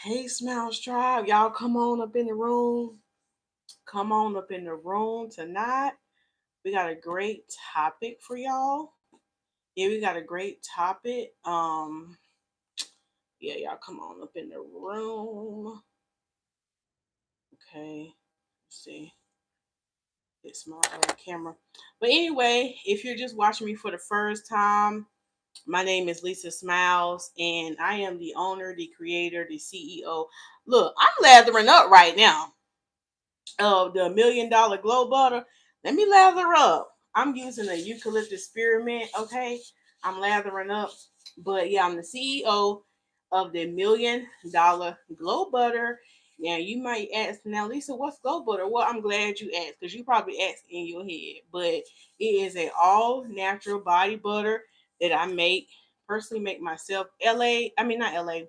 Hey, Smiles Tribe, y'all come on up in the room. Come on up in the room tonight. We got a great topic for y'all. Yeah, we got a great topic. Yeah, y'all come on up in the room. Okay, let's see. It's my camera. But anyway, if you're just watching me for the first time, my name is Lisa Smilez, and I am the owner, the creator, the CEO. Look, I'm lathering up right now. The $1 million glow butter. Let me lather up. I'm using a eucalyptus spearmint. Okay, I'm lathering up. But yeah, I'm the CEO of the $1 million glow butter. Now you might ask, now Lisa, what's glow butter? Well, I'm glad you asked because you probably asked in your head. But it is an all natural body butter that I make personally make myself. I mean not LA.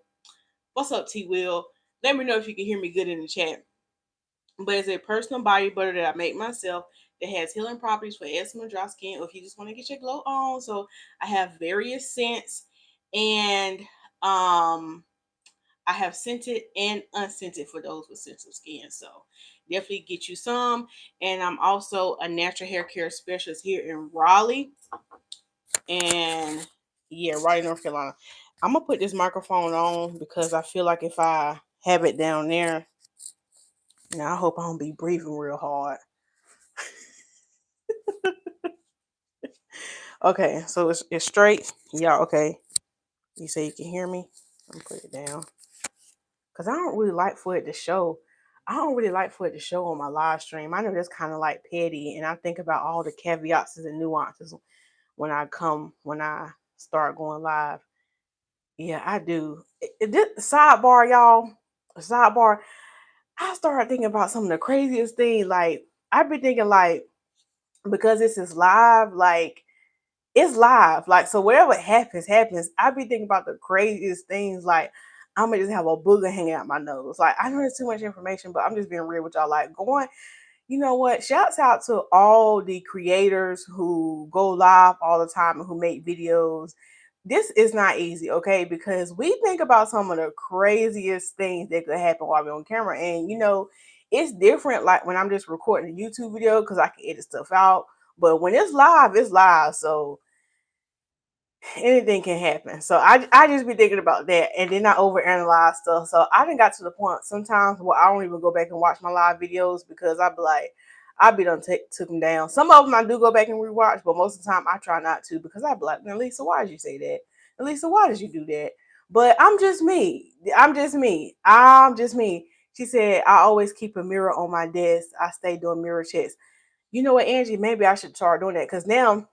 What's up, T Will? Let me know if you can hear me good in the chat, but it's a personal body butter that I make myself that has healing properties for eczema, dry skin, or if you just want to get your glow on. So I have various scents, and I have scented and unscented for those with sensitive skin. So definitely get you some. And I'm also a natural hair care specialist here in Raleigh, and yeah, Raleigh, North Carolina. I'm gonna put this microphone on because I feel like if I have it down there, now I hope I don't be breathing real hard. Okay, so it's straight. Yeah, okay. You say you can hear me? I'm gonna put it down. Cause I don't really like for it to show. I don't really like for it to show on my live stream. I know that's kind of like petty, and I think about all the caveats and nuances when I start going live. Yeah, I do. Sidebar, y'all. Sidebar. I started thinking about some of the craziest things. Like I've been thinking, like because this is live, like it's live. Like, so whatever happens, happens. I be thinking about the craziest things. Like, I'm gonna just have a booger hanging out my nose. Like, I know there's too much information, but I'm just being real with y'all. Like, going, you know what? Shouts out to all the creators who go live all the time and who make videos. This is not easy, okay? Because we think about some of the craziest things that could happen while we're on camera. And, it's different like when I'm just recording a YouTube video because I can edit stuff out. But when it's live, it's live. So, anything can happen. So I just be thinking about that, and then I overanalyze stuff. So I didn't got to the point sometimes where I don't even go back and watch my live videos because I be like, I be done took them down. Some of them I do go back and rewatch, but most of the time I try not to because I be like, now Lisa, why did you say that? And Lisa, why did you do that? But I'm just me. I'm just me. I'm just me. She said, I always keep a mirror on my desk. I stay doing mirror checks. You know what, Angie? Maybe I should start doing that because now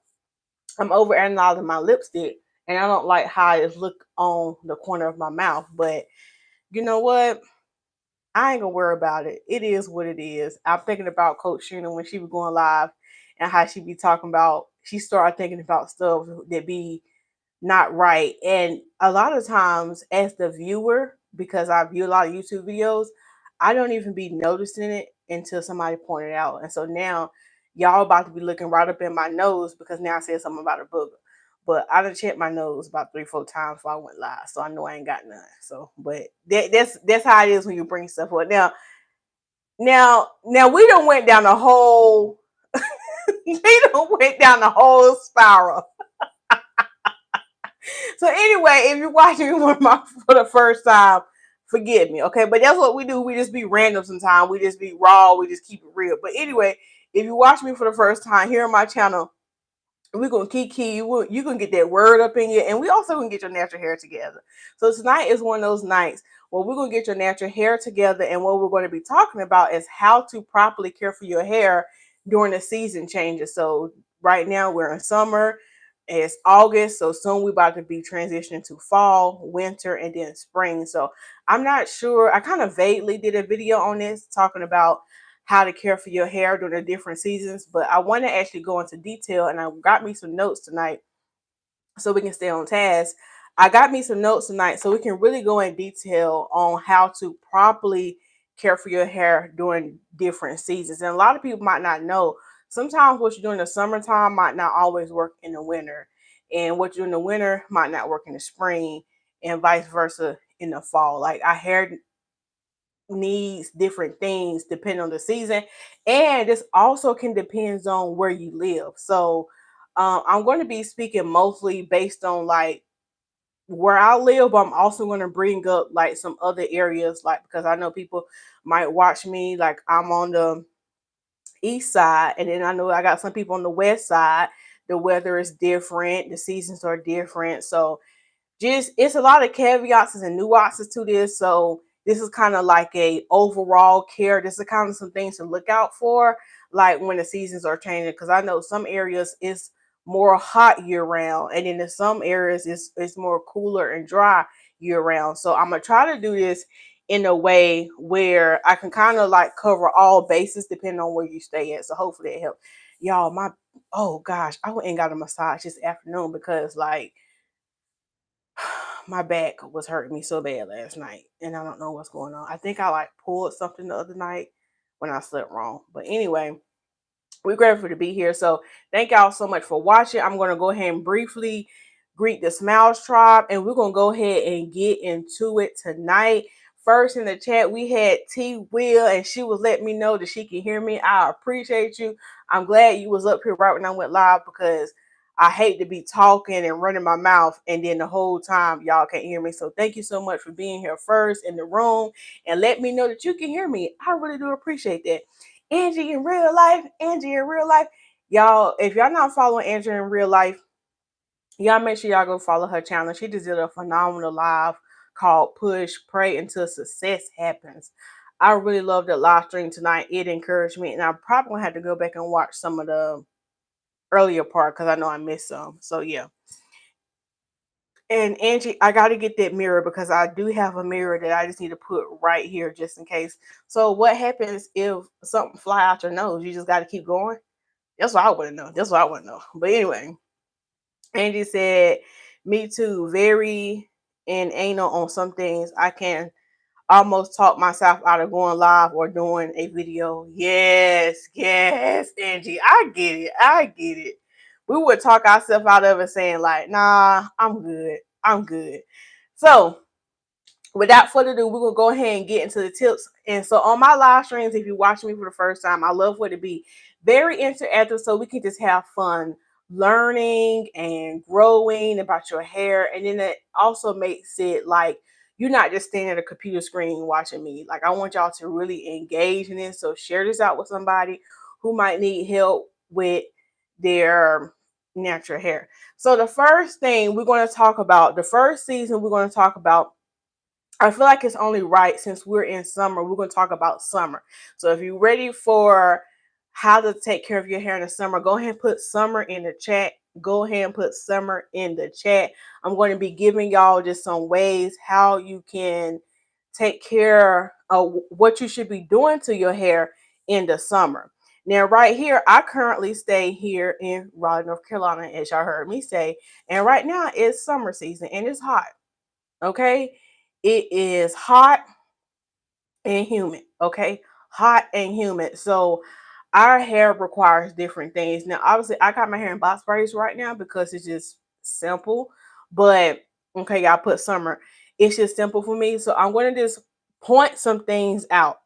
I'm over analyzing my lipstick, and I don't like how it look on the corner of my mouth. But you know what? I ain't gonna worry about it. It is what it is. I'm thinking about Coach Sheena when she was going live and how she be talking about. She started thinking about stuff that be not right, and a lot of times as the viewer, because I view a lot of YouTube videos, I don't even be noticing it until somebody pointed it out. And so now y'all about to be looking right up in my nose because now I said something about a booger. But I done checked my nose about 3, 4 times before I went live, so I know I ain't got none. So, but that's how it is when you bring stuff up. Now we don't went down the whole we don't went down the whole spiral. So anyway, if you're watching for the first time, forgive me, okay? But that's what we do. We just be random sometimes. We just be raw. We just keep it real. But anyway, if you watch me for the first time here on my channel, we're gonna kiki. You gonna get that word up in you, and we also gonna get your natural hair together. So tonight is one of those nights where we're gonna get your natural hair together, and what we're going to be talking about is how to properly care for your hair during the season changes. So right now we're in summer. It's August, so soon we're about to be transitioning to fall, winter, and then spring. So I'm not sure. I kind of vaguely did a video on this talking about how to care for your hair during the different seasons, but I want to actually go into detail, and I got me some notes tonight so we can stay on task. I got me some notes tonight so we can really go in detail on how to properly care for your hair during different seasons. And a lot of people might not know. Sometimes what you do in the summertime might not always work in the winter. And what you do in the winter might not work in the spring, and vice versa in the fall. Like our hair needs different things depending on the season, and this also can depends on where you live. So I'm going to be speaking mostly based on like where I live, but I'm also going to bring up like some other areas, like because I know people might watch me. Like I'm on the east side, and then I know I got some people on the west side. The weather is different, the seasons are different, so just it's a lot of caveats and nuances to this. So this is kind of like a overall care. This is kind of some things to look out for, like when the seasons are changing. Because I know some areas it's more hot year round, and then in some areas it's more cooler and dry year round. So I'm gonna try to do this in a way where I can kind of like cover all bases depending on where you stay at. So hopefully it helps. Y'all, my oh gosh, I went and got a massage this afternoon because like my back was hurting me so bad last night, and I don't know what's going on. I think I like pulled something the other night when I slept wrong. But anyway, we're grateful to be here. So thank y'all so much for watching. I'm going to go ahead and briefly greet the Smilez tribe, and we're going to go ahead and get into it tonight. First in the chat, we had T Will, and she was letting me know that she can hear me. I appreciate you. I'm glad you was up here right when I went live, because I hate to be talking and running my mouth and then the whole time y'all can't hear me. So thank you so much for being here first in the room and let me know that you can hear me. I really do appreciate that. Angie in real life, Angie in real life. Y'all, if y'all not following Angie in real life, y'all make sure y'all go follow her channel. She just did a phenomenal live called Push, Pray Until Success Happens. I really loved the live stream tonight. It encouraged me, and I probably gonna have to go back and watch some of the earlier part because I know I missed some. So yeah. And Angie, I got to get that mirror because I do have a mirror that I just need to put right here just in case. So what happens if something fly out your nose? You just got to keep going. That's what I want to know. That's what I want to know. But anyway, Angie said, "Me too. Very and anal on some things. I can almost talk myself out of going live or doing a video." Yes, yes, Angie. I get it. I get it. We would talk ourselves out of it saying, like, nah, I'm good. I'm good. So without further ado, we're gonna go ahead and get into the tips. And so on my live streams, if you're watching me for the first time, I love for it to be very interactive so we can just have fun learning and growing about your hair. And then it also makes it like you're not just standing at a computer screen watching me. Like I want y'all to really engage in this. So share this out with somebody who might need help with their natural hair. So the first thing we're going to talk about, the first season we're going to talk about, I feel like it's only right since we're in summer, we're going to talk about summer. So if you're ready for how to take care of your hair in the summer, go ahead and put summer in the chat. Go ahead and put summer in the chat. I'm going to be giving y'all just some ways how you can take care of what you should be doing to your hair in the summer. Now, right here, I currently stay here in Raleigh, North Carolina, as y'all heard me say. And right now it's summer season and it's hot. Okay. It is hot and humid. Okay. Hot and humid. So our hair requires different things. Now, obviously, I got my hair in box braids right now because it's just simple. But okay, y'all put summer. It's just simple for me. So I'm going to just point some things out.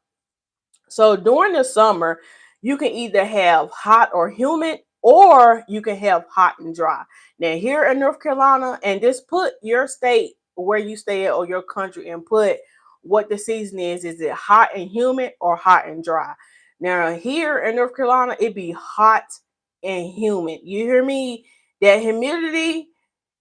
So during the summer, you can either have hot or humid, or you can have hot and dry. Now, here in North Carolina, and just put your state where you stay at or your country and put what the season is. Is it hot and humid or hot and dry? Now, here in North Carolina, it be hot and humid. You hear me? That humidity,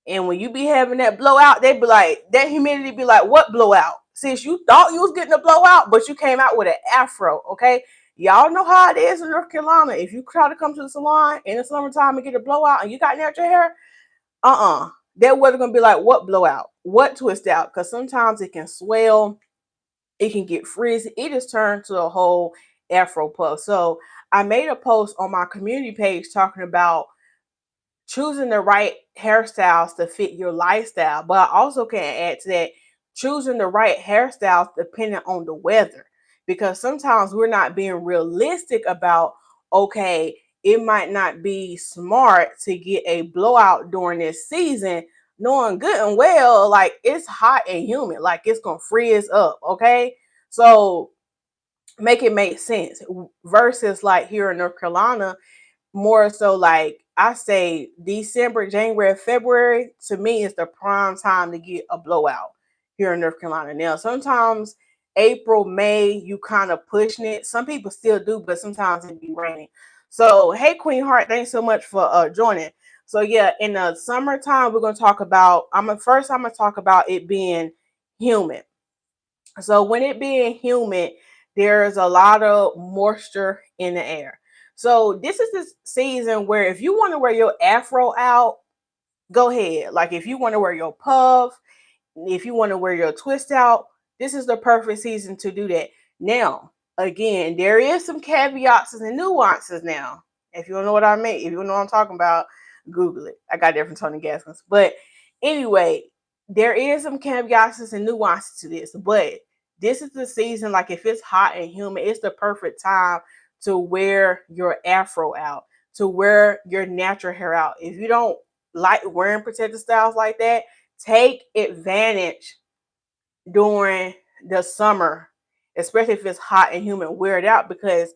and when you be having that blowout, they be like, that humidity be like, what blowout? Since you thought you was getting a blowout, but you came out with an afro, okay? Y'all know how it is in North Carolina. If you try to come to the salon in the summertime and get a blowout and you got natural hair, that weather gonna be like, what blowout? What twist out? Because sometimes it can swell, it can get frizzy. It just turned to a whole afro puff. So I made a post on my community page talking about choosing the right hairstyles to fit your lifestyle. But I also can add to that, choosing the right hairstyles depending on the weather. Because sometimes we're not being realistic about, okay, it might not be smart to get a blowout during this season, knowing good and well, like it's hot and humid, like it's gonna freeze up, okay? So make it make sense. Versus like here in North Carolina, more so like I say December, January, February to me is the prime time to get a blowout here in North Carolina. Now sometimes April, May, you kind of pushing it. Some people still do, but sometimes it be raining. So hey Queen Heart, thanks so much for joining. So yeah, in the summertime, we're gonna talk about I'm gonna talk about it being humid. So when it being humid, there's a lot of moisture in the air. So this is the season where if you want to wear your afro out, go ahead. Like if you want to wear your puff, if you want to wear your twist out, this is the perfect season to do that. Now, again, there is some caveats and nuances now. If you don't know what I mean, if you don't know what I'm talking about, Google it. I got different Tony Gaskins. But anyway, there is some caveats and nuances to this. But this is the season, like if it's hot and humid, it's the perfect time to wear your afro out, to wear your natural hair out. If you don't like wearing protective styles like that, take advantage during the summer, especially if it's hot and humid. Wear it out because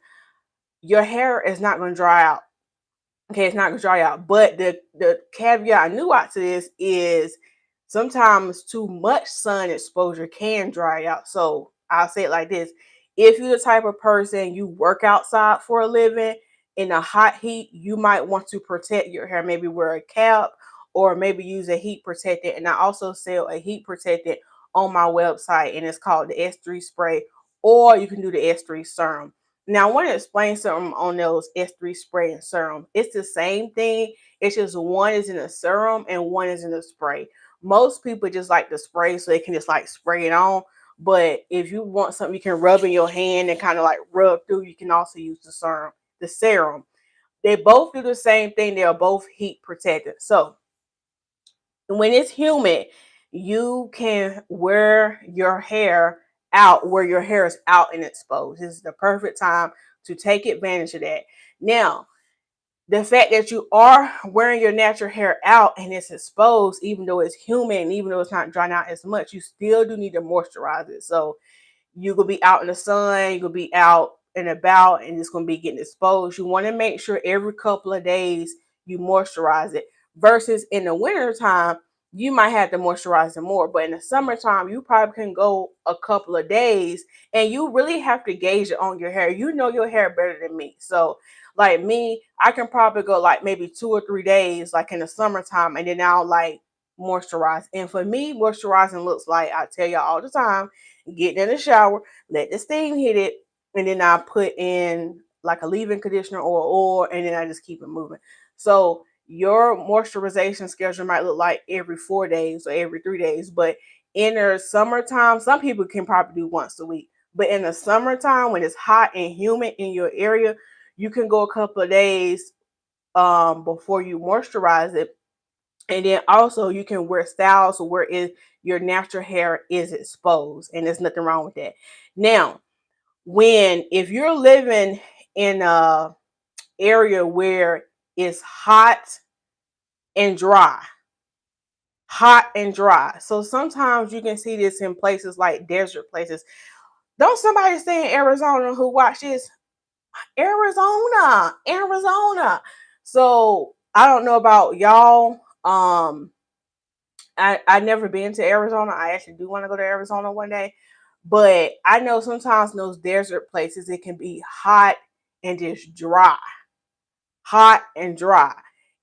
your hair is not going to dry out. Okay, it's not going to dry out. But the caveat and nuance to this is sometimes too much sun exposure can dry out. So I'll say it like this. If you're the type of person you work outside for a living in a hot heat, you might want to protect your hair. Maybe wear a cap or maybe use a heat protectant. And I also sell a heat protectant on my website, and it's called the S3 spray, or you can do the S3 serum. Now, I want to explain something on those S3 spray and serum. It's the same thing. It's just one is in a serum and one is in a spray. Most people just like the spray so they can just like spray it on. But if you want something you can rub in your hand and kind of like rub through, you can also use the serum. The serum. They both do the same thing. They are both heat protected. So when it's humid, you can wear your hair out where your hair is out and exposed. This is the perfect time to take advantage of that. Now, the fact that you are wearing your natural hair out and it's exposed, even though it's humid and even though it's not drying out as much, you still do need to moisturize it. So you could be out in the sun, you could be out and about, and it's going to be getting exposed. You want to make sure every couple of days you moisturize it. Versus in the winter time, you might have to moisturize it more. But in the summertime, you probably can go a couple of days, and you really have to gauge it on your hair. You know your hair better than me. So, like me, I can probably go like maybe 2 or 3 days, like in the summertime, and then I'll like moisturize. And for me, moisturizing looks like I tell y'all all the time, get in the shower, let the steam hit it, and then I put in like a leave-in conditioner or oil, and then I just keep it moving. So your moisturization schedule might look like every 4 days or every 3 days, but in the summertime, some people can probably do once a week. But in the summertime, when it's hot and humid in your area, you can go a couple of days before you moisturize it. And then also you can wear styles where your natural hair is exposed, and there's nothing wrong with that. Now, if you're living in a area where it's and dry, hot and dry. So sometimes you can see this in places like desert places. Don't somebody stay in Arizona who watch this? Arizona. So I don't know about y'all. I never been to Arizona. I actually do want to go to Arizona one day. But I know sometimes in those desert places it can be hot and just dry. Hot and dry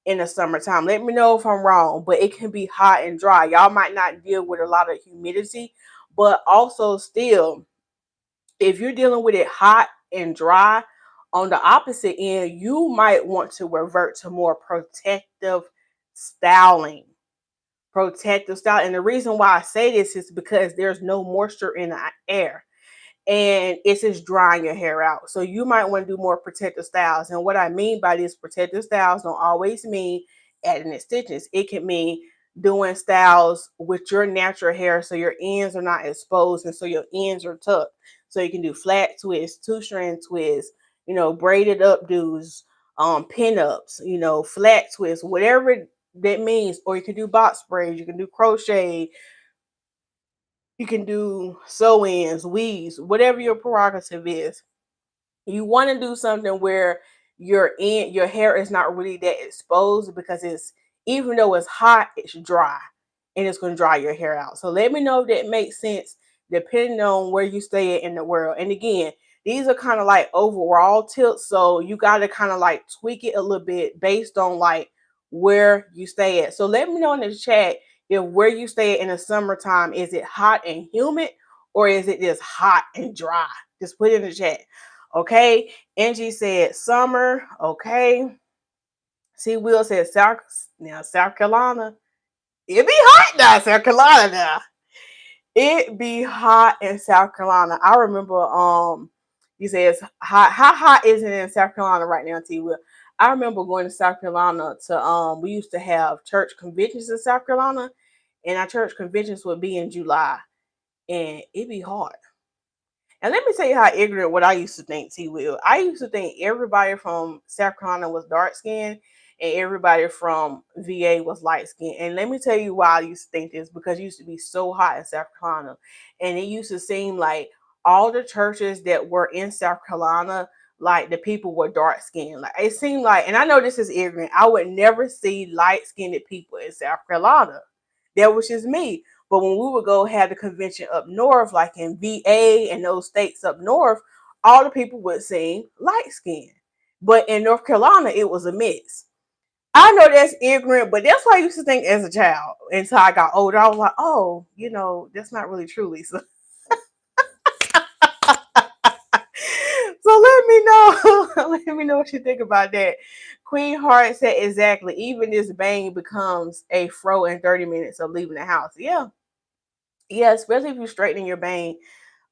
in the summertime. Let me know if I'm wrong, but it can be hot and dry. Y'all might not deal with a lot of humidity, but also still, if you're dealing with it hot and dry, on the opposite end, you might want to revert to more protective styling. Protective style. And the reason why I say this is because there's no moisture in the air, and it's just drying your hair out. So you might want to do more protective styles. And what I mean by these protective styles don't always mean adding extensions. It can mean doing styles with your natural hair so your ends are not exposed and so your ends are tucked. So you can do flat twists, two-strand twists, braided updos, pin-ups, flat twists, whatever that means. Or you can do box braids, you can do crochet, You can do sew-ins, weaves, whatever your prerogative is. You want to do something where your hair is not really that exposed, because it's, even though it's hot, it's dry and it's going to dry your hair out. So let me know if that makes sense, depending on where you stay in the world. And again, these are kind of like overall tips, so you got to kind of like tweak it a little bit based on like where you stay at. So let me know in the chat if where you stay in the summertime, is it hot and humid, or is it just hot and dry? Just put it in the chat. Okay. Angie said summer. Okay. See, Will said South Carolina. It be hot now, South Carolina now. It be hot in South Carolina. I remember you said it's hot. How hot is it in South Carolina right now, T Will? I remember going to South Carolina to we used to have church conventions in South Carolina, and our church conventions would be in July, and it be hot. And let me tell you how ignorant what I used to think, T Will. I used to think everybody from South Carolina was dark skinned and everybody from VA was light skinned. And let me tell you why I used to think this, because it used to be so hot in South Carolina. And it used to seem like all the churches that were in South Carolina, like the people were dark skinned. Like it seemed like, and I know this is ignorant, I would never see light skinned people in South Carolina. That was just me. But when we would go have the convention up north, like in VA and those states up north, all the people would seem light skinned. But in North Carolina, it was a mix. I know that's ignorant, but that's what I used to think as a child. Until I got older, I was like, oh, that's not really true, Lisa. So let me know. Let me know what you think about that. Queen Heart said exactly. Even this bang becomes a fro in 30 minutes of leaving the house. Yeah. Yeah, especially if you're straightening your bang,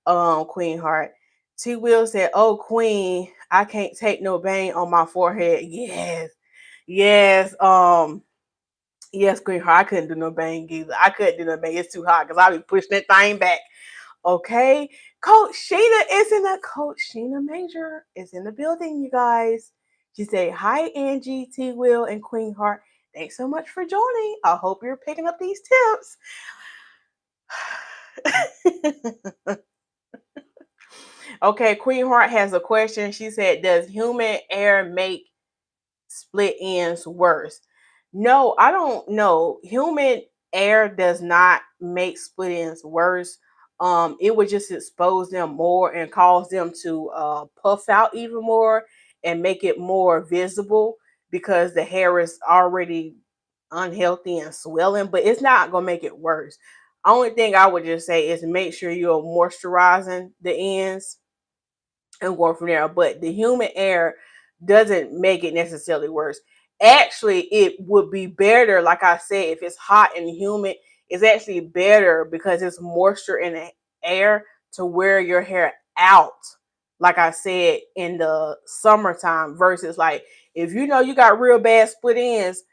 Queen Heart. T Will said, oh Queen, I can't take no bang on my forehead. Yes. Yes. Yes, Queen Heart. I couldn't do no bang either. I couldn't do no bang. It's too hot because I be pushing that thing back. Okay. Coach Sheena is in the Coach Sheena Major is in the building, you guys. She said, hi, Angie, T Will, and Queen Heart. Thanks so much for joining. I hope you're picking up these tips. Okay, Queen Heart has a question. She said, does humid air make split ends worse? No, I don't know. Humid air does not make split ends worse. It would just expose them more and cause them to puff out even more and make it more visible, because the hair is already unhealthy and swelling, but it's not gonna make it worse. Only thing I would just say is make sure you're moisturizing the ends and going from there. But the humid air doesn't make it necessarily worse. Actually, it would be better, like I said, if it's hot and humid, it's actually better because it's moisture in the air to wear your hair out, like I said, in the summertime, versus like if you know you got real bad split ends,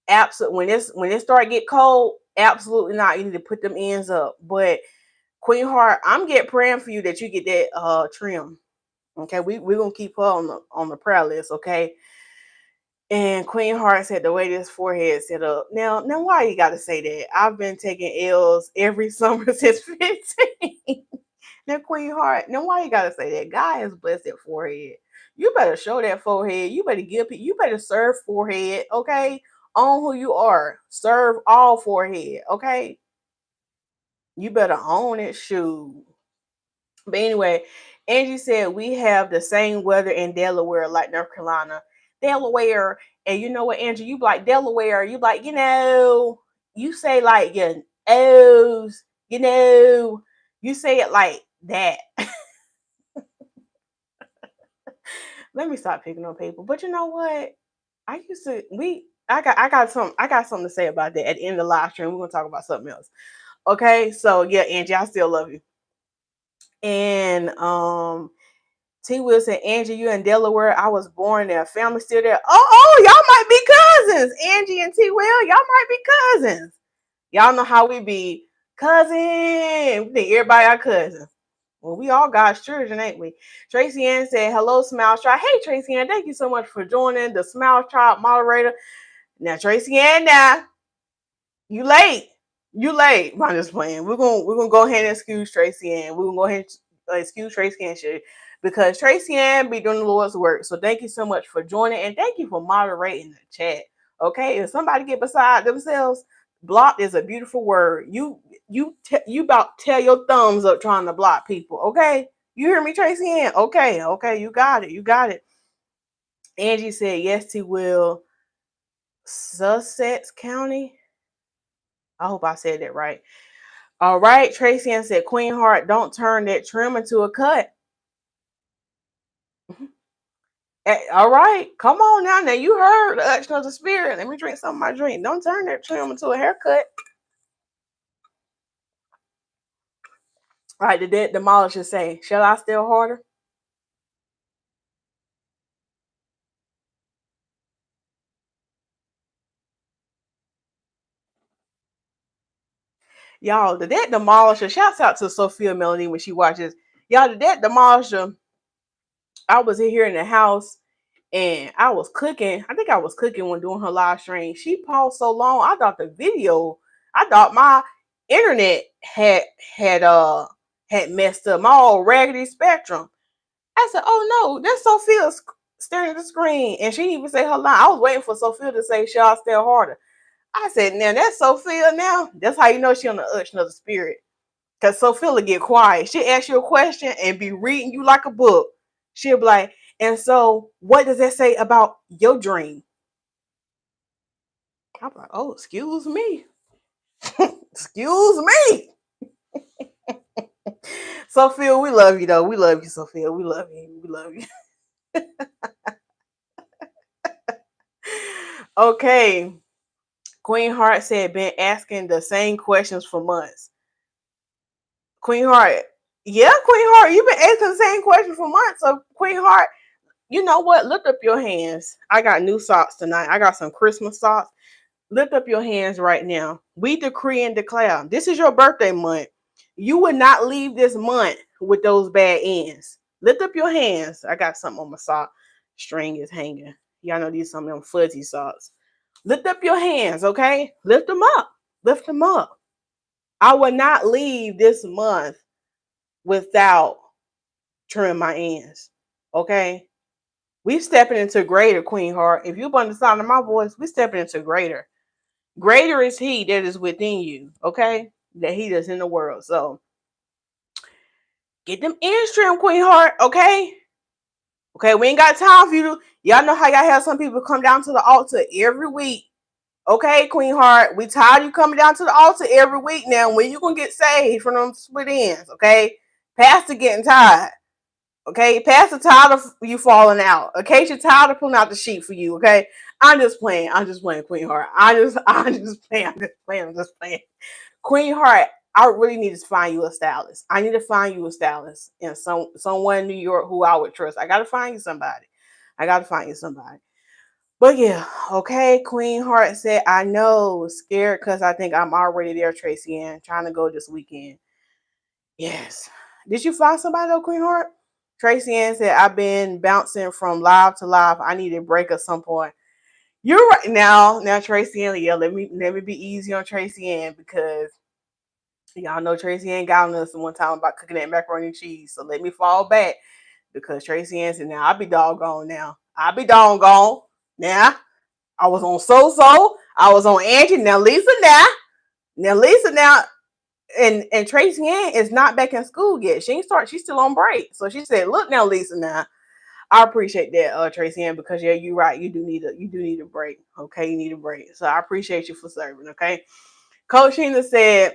absolutely when it start get cold, absolutely not. You need to put them ends up. But Queen Heart, I'm praying for you that you get that trim. Okay, we're gonna keep her on the prayer list, okay? And Queen Heart said the way this forehead set up. Now why you gotta say that? I've been taking L's every summer since 15. Now, Queen Heart, now why you gotta say that? God has blessed that forehead. You better show that forehead. You better you better serve forehead, okay? Own who you are. Serve all forehead, okay? You better own it, shoot. But anyway, Angie said we have the same weather in Delaware like North Carolina. Delaware. And you know what, Angie? You like Delaware. You like, you say like your O's, you say it like that. Let me stop picking on people. But you know what? I got something to say about that at the end of the live stream. We're gonna talk about something else. Okay, so yeah, Angie, I still love you. And T Will said, Angie, you in Delaware. I was born there. Family still there. Oh, y'all might be cousins. Angie and T Will, y'all might be cousins. Y'all know how we be cousin. We think everybody our cousin. Well, we all God's children, ain't we? Tracy Ann said, hello, Smile Tribe. Hey, Tracy Ann, thank you so much for joining the Smile Tribe moderator. Now, Tracy Ann, now, you late. You late. I'm just playing. We're gonna go ahead and excuse Tracy Ann. We're gonna go ahead and excuse Tracy Ann shit because Tracy Ann be doing the Lord's work. So thank you so much for joining and thank you for moderating the chat. Okay, if somebody get beside themselves, block is a beautiful word. You about tell your thumbs up trying to block people. Okay, you hear me, Tracy Ann? Okay, you got it. You got it. Angie said yes, he will. Sussex County. I hope I said that right. All right, Tracy Ann said, Queen Heart, don't turn that trim into a cut. All right, come on now. Now you heard the action of the spirit. Let me drink some of my drink. Don't turn that trim into a haircut. All right, the dead demolisher say, shall I still harder? Y'all, the dead demolisher, shouts out to Sophia Melanie when she watches. Y'all, the dead demolisher, I was here in the house and I was cooking. I think I was cooking when doing her live stream. She paused so long. I thought my internet had messed up my old raggedy spectrum. I said, "Oh no, that's Sophia staring at the screen," and she didn't even say her line. I was waiting for Sophia to say, "Shall I still harder?" I said, "Now that's Sophia. Now that's how you know she on the unction of the spirit." Cause Sophia will get quiet. She ask you a question and be reading you like a book. She'll be like, and so what does that say about your dream? I'm like, oh, excuse me. Excuse me. Sophia, we love you though. We love you, Sophia. We love you. We love you. Okay. Queen Heart said, been asking the same questions for months. Queen Heart, yeah, Queen Heart, you've been asking the same question for months. So, Queen Heart, you know what? Lift up your hands. I got new socks tonight. I got some Christmas socks. Lift up your hands right now. We decree and declare. This is your birthday month. You would not leave this month with those bad ends. Lift up your hands. I got something on my sock. String is hanging. Y'all know these some of them fuzzy socks. Lift up your hands, okay? Lift them up. Lift them up. I will not leave this month without trimming my ends. Okay? We stepping into greater, Queen Heart. If you up on the sound of my voice, we stepping into greater. Greater is he that is within you, okay? That he that's in the world. So get them ends trimmed, Queen Heart, okay? Okay, we ain't got time for you to. Y'all know how y'all have some people come down to the altar every week. Okay, Queen Heart, we tired of you coming down to the altar every week now. When you gonna get saved from them split ends, okay? Pastor getting tired. Okay, Pastor tired of you falling out. Okay, she's tired of pulling out the sheet for you. Okay, I'm just playing. I'm just playing, Queen Heart. I'm just playing. I'm just playing. Queen Heart, I really need to find you a stylist. I need to find you a stylist and someone in New York who I would trust. I gotta find you somebody. I gotta find you somebody. But yeah, okay. Queen Heart said, I know, scared because I think I'm already there, Tracy Ann, trying to go this weekend. Yes. Did you find somebody though, Queen Heart? Tracy Ann said, I've been bouncing from live to live. I need a break at some point. You're right now. Now, Tracy Ann, yeah, let me be easy on Tracy Ann because y'all know Tracy Ann got on us one time about cooking that macaroni and cheese. So let me fall back because Tracy Ann said, now I'll be doggone now. I'll be doggone. Now, I was on So. I was on Angie. Now Lisa now. Now Lisa now. And Tracy Ann is not back in school yet. She ain't start. She's still on break. So she said, "Look now, Lisa. Now I appreciate that, Tracy Ann, because yeah, you're right. You do need a break. Okay, you need a break. So I appreciate you for serving. Okay." Coach Sheena said,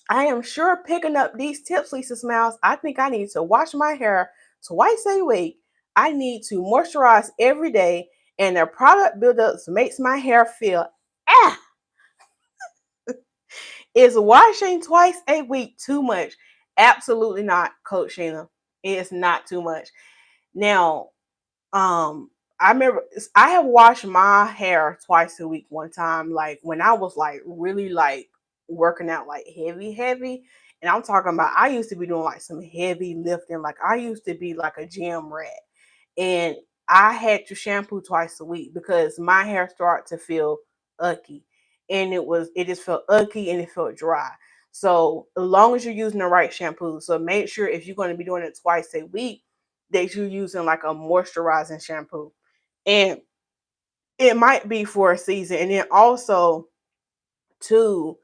"I am sure picking up these tips, Lisa Smilez. I think I need to wash my hair twice a week. I need to moisturize every day, and the product buildups makes my hair feel ah." Is washing twice a week too much? Absolutely not, Coach Sheena. It's not too much. Now, I remember I have washed my hair twice a week one time, like when I was like really like working out like heavy. And I'm talking about I used to be doing like some heavy lifting, like I used to be like a gym rat. And I had to shampoo twice a week because my hair started to feel icky. and it just felt icky and it felt dry. So as long as you're using the right shampoo, so make sure if you're going to be doing it twice a week that you're using like a moisturizing shampoo. And it might be for a season. And then also to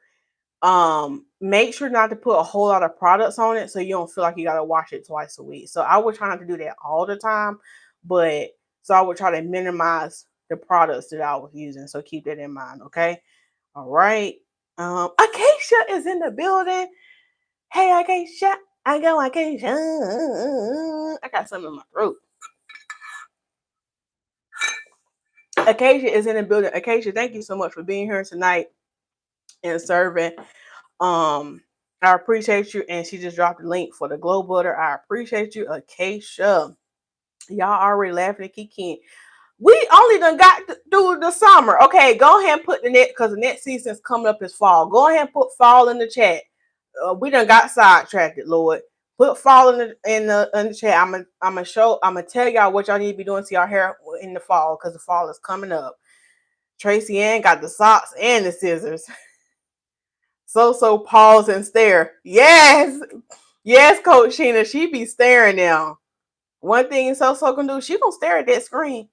make sure not to put a whole lot of products on it so you don't feel like you got to wash it twice a week. So I would try not to do that all the time, but so I would try to minimize the products that I was using. So keep that in mind, okay? All right. Acacia is in the building. Hey, Acacia. I go, Acacia. I got something in my throat. Acacia is in the building. Acacia, thank you so much for being here tonight and serving. I appreciate you. And she just dropped a link for the glow butter. I appreciate you, Acacia. Y'all already laughing and kicking. We only done got through the summer. Okay, go ahead and put the net, because the next season's coming up is fall. Go ahead and put fall in the chat. We done got sidetracked, Lord. Put fall in the chat. I'm gonna tell y'all what y'all need to be doing to y'all hair in the fall, because the fall is coming up. Tracy Ann got the socks and the scissors. So pause and stare. Yes, Coach Sheena. She be staring now. One thing so can do, she gonna stare at that screen.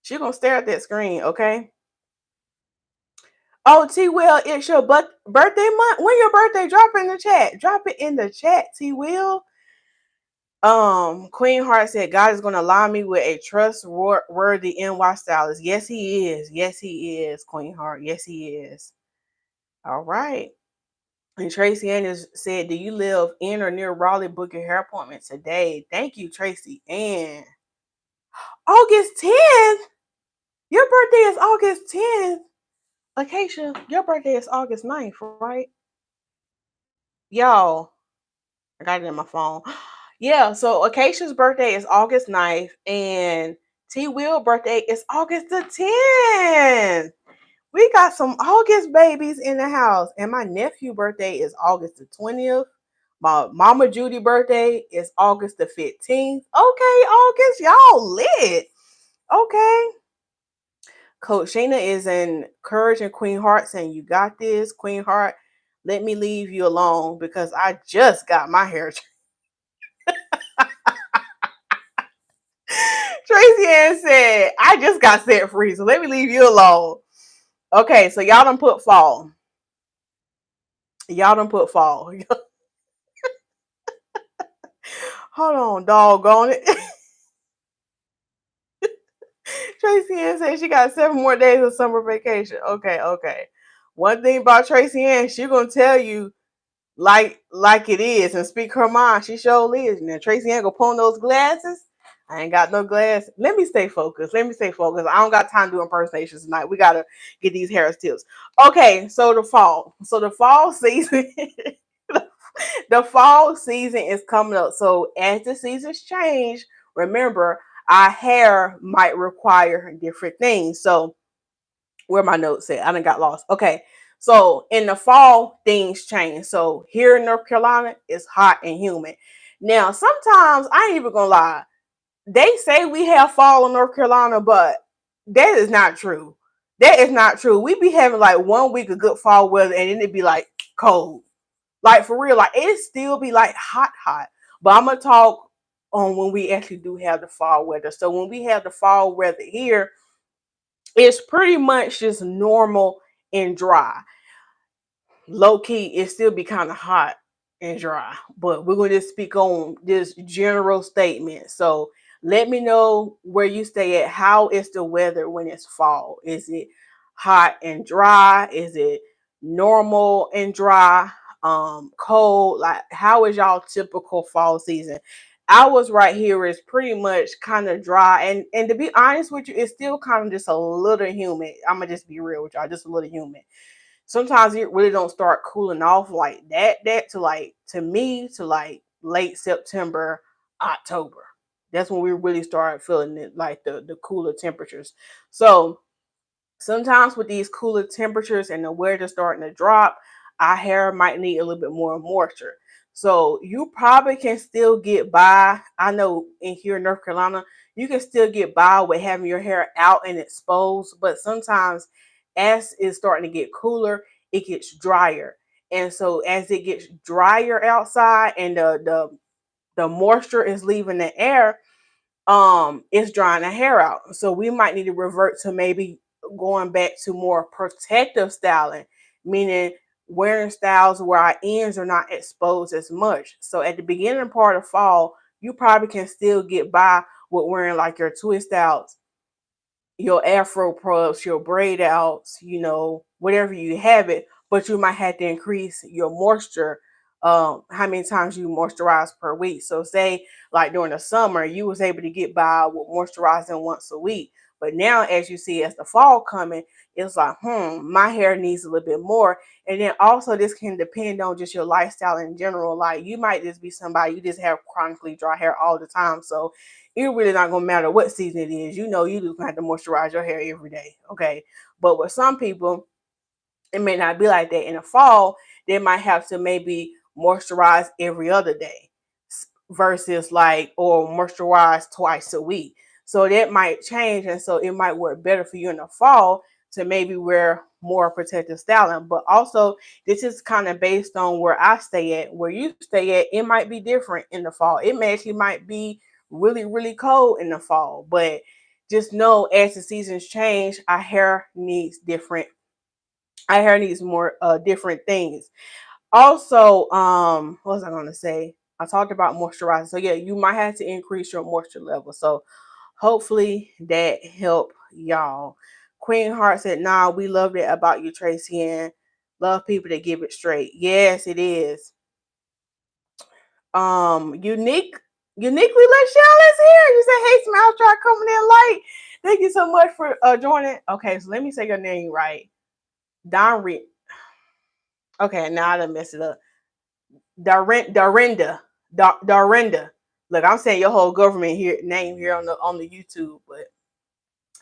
She gonna stare at that screen, okay? Oh, T Will, it's your birthday month. When your birthday? Drop it in the chat. Drop it in the chat, T Will. Queen Heart said God is gonna allow me with a trustworthy NY stylist. Yes, he is. Yes, he is, Queen Heart. Yes, he is. All right. And Tracy Ann said, do you live in or near Raleigh? Book your hair appointment today. Thank you, Tracy Ann. August 10th. Your birthday is August 10th. Acacia, your birthday is August 9th, right? Y'all, I got it in my phone. Yeah, so Acacia's birthday is August 9th, and T Will's birthday is August the 10th. We got some August babies in the house, and my nephew's birthday is August the 20th. My Mama Judy birthday is August the 15th. Okay, August, y'all lit. Okay. Coach Shayna is encouraging Queen Heart, saying, you got this, Queen Heart. Let me leave you alone because I just got my hair. Tracy Ann said, I just got set free, so let me leave you alone. Okay, so y'all done put fall. Y'all done put fall. Hold on, doggone it. Tracy Ann said she got 7 more days of summer vacation. Okay. One thing about Tracy Ann, she gonna tell you like it is and speak her mind. She sure is. Now Tracy Ann go put on those glasses. I ain't got no glass. Let me stay focused. I don't got time to do impersonations tonight. We gotta get these hair tips. Okay, so the fall. So the fall season. The fall season is coming up. So as the seasons change, remember our hair might require different things. So where my notes at? I done got lost. Okay. So in the fall, things change. So here in North Carolina, it's hot and humid. Now, sometimes I ain't even gonna lie. They say we have fall in North Carolina, but that is not true. That is not true. We be having like 1 week of good fall weather, and then it'd be like cold. Like for real, like it still be like hot. But I'm gonna talk on when we actually do have the fall weather. So when we have the fall weather here, it's pretty much just normal and dry. Low key, it still be kind of hot and dry, but we're going to speak on this general statement. So let me know where you stay at. How is the weather when it's fall? Is it hot and dry? Is it normal and dry? Cold? Like, how is y'all typical fall season? Ours right here is pretty much kind of dry, and to be honest with you, it's still kind of just a little humid. I'm gonna just be real with y'all, just a little humid. Sometimes it really don't start cooling off like that to me to like late September, October. That's when we really start feeling it, like the cooler temperatures. So sometimes with these cooler temperatures and the weather starting to drop, our hair might need a little bit more moisture. So you probably can still get by. I know in here in North Carolina, you can still get by with having your hair out and exposed, but sometimes as it's starting to get cooler, it gets drier. And so as it gets drier outside and the moisture is leaving the air, it's drying the hair out. So we might need to revert to maybe going back to more protective styling, meaning wearing styles where our ends are not exposed as much. So at the beginning part of fall, you probably can still get by with wearing like your twist outs, your afro probes, your braid outs, whatever you have it, but you might have to increase your moisture, how many times you moisturize per week. So say like during the summer, you was able to get by with moisturizing once a week. But now as you see as the fall coming, it's like, my hair needs a little bit more. And then also this can depend on just your lifestyle in general. Like you might just be somebody, you just have chronically dry hair all the time. So it really not gonna matter what season it is. You just have to moisturize your hair every day. Okay. But with some people, it may not be like that. In the fall, they might have to maybe moisturize every other day versus like, or moisturize twice a week. So that might change. And so it might work better for you in the fall to maybe wear more protective styling. But also, this is kind of based on where I stay at. Where you stay at, it might be different in the fall. It actually might be really, really cold in the fall. But just know as the seasons change, our hair needs more different things. Also, what was I gonna say? I talked about moisturizing. So yeah, you might have to increase your moisture level. So hopefully that helped y'all. Queen Heart said, nah, we loved it about you, Tracy, and love people that give it straight. Yes, it is. Uniquely Lachelle is here. You said, hey, Smile, try coming in late. Thank you so much for joining. Okay, so let me say your name right. Don Reed. Okay, now I done messed it up. Dorinda. Dorinda. Look, I'm saying your whole government name here on the YouTube, but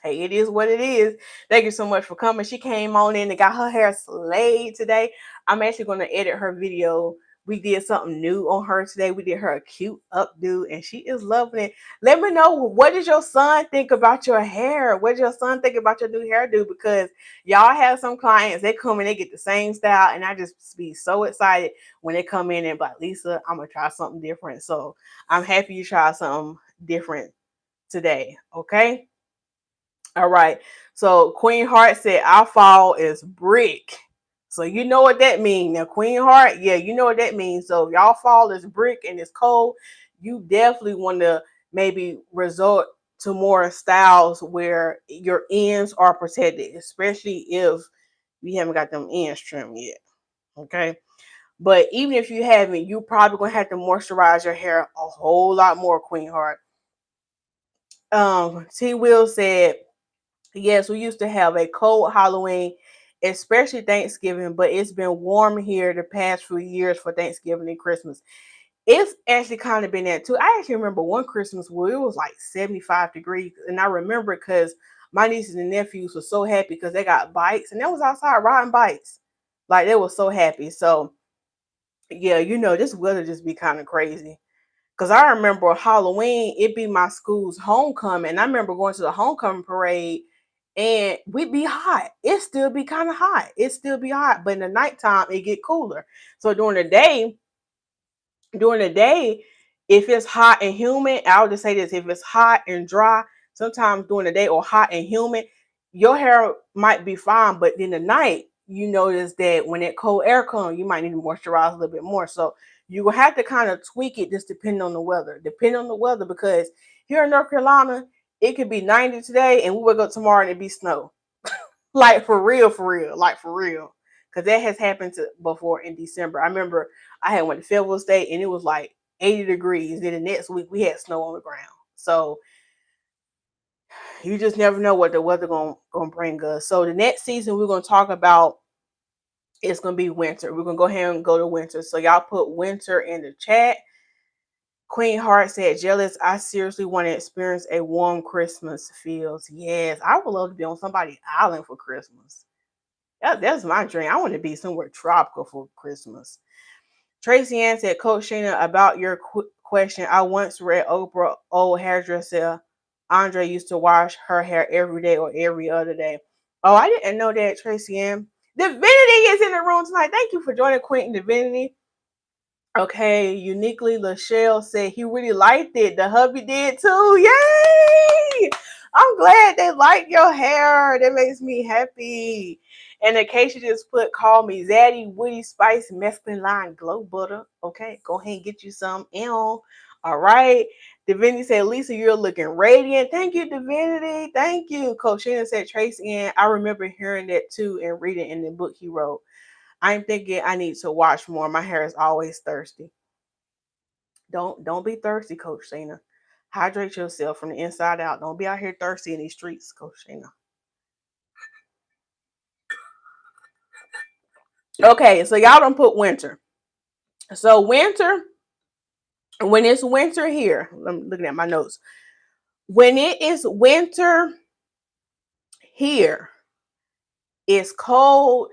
hey, it is what it is. Thank you so much for coming. She came on in and got her hair slayed today. I'm actually going to edit her video. We did something new on her today. We did her a cute updo, and she is loving it. Let me know, what does your son think about your hair? What does your son think about your new hairdo? Because y'all have some clients, they come in, they get the same style, and I just be so excited when they come in and be like, Lisa, I'm going to try something different. So I'm happy you try something different today, okay? All right. So Queen Heart said our fall is brick. So you know what that means. Now, Queen Heart, yeah, you know what that means. So if y'all fall is brick and it's cold, you definitely want to maybe resort to more styles where your ends are protected, especially if you haven't got them ends trimmed yet. Okay. But even if you haven't, you probably gonna have to moisturize your hair a whole lot more, Queen Heart. T Will said, yes, we used to have a cold Halloween, especially Thanksgiving, but it's been warm here the past few years for Thanksgiving and Christmas. It's actually kind of been that too. I actually remember one Christmas where it was like 75 degrees, and I remember because my nieces and nephews were so happy because they got bikes, and they was outside riding bikes. Like they were so happy. So yeah, this weather just be kind of crazy. Cause I remember Halloween, it be my school's homecoming. And I remember going to the homecoming parade and we'd be hot. It still be kind of hot. It still be hot. But in the nighttime, it get cooler. So during the day, if it's hot and humid, I'll just say this: if it's hot and dry, sometimes during the day or hot and humid, your hair might be fine, but in the night, you notice that when that cold air comes, you might need to moisturize a little bit more. So you will have to kind of tweak it just depending on the weather. Depending on the weather, because here in North Carolina, it could be 90 today and we wake up tomorrow and it be snow. Like for real, like for real. Because that has happened before in December. I remember I had went to Fayetteville State and it was like 80 degrees. Then the next week we had snow on the ground. So you just never know what the weather gonna bring us. So the next season we're gonna talk about, it's gonna be winter. We're gonna go ahead and go to winter. So y'all put winter in the chat. Queen Heart said, jealous. I seriously want to experience a warm Christmas feels. Yes, I would love to be on somebody's island for Christmas. That's my dream. I want to be somewhere tropical for Christmas. Tracy Ann said, Coach Shayna, about your question, I once read Oprah, old hairdresser Andre used to wash her hair every day or every other day. Oh, I didn't know that, Tracy M. Divinity is in the room tonight. Thank you for joining, Quentin Divinity. Okay, uniquely, Lachelle said he really liked it. The hubby did too. Yay! I'm glad they like your hair. That makes me happy. And Acacia just put, call me Zaddy, Woody Spice, Mescaline Line, Glow Butter. Okay, go ahead and get you some. All right. Divinity said, Lisa, you're looking radiant. Thank you, Divinity. Thank you. Coach Shannon said, Tracy, and I remember hearing that too and reading in the book he wrote. I'm thinking I need to watch more. My hair is always thirsty. Don't be thirsty, Coach Shayna. Hydrate yourself from the inside out. Don't be out here thirsty in these streets, Coach Shayna. Okay, so y'all don't put winter. So winter, when it's winter here, I'm looking at my notes. When it is winter here, it's cold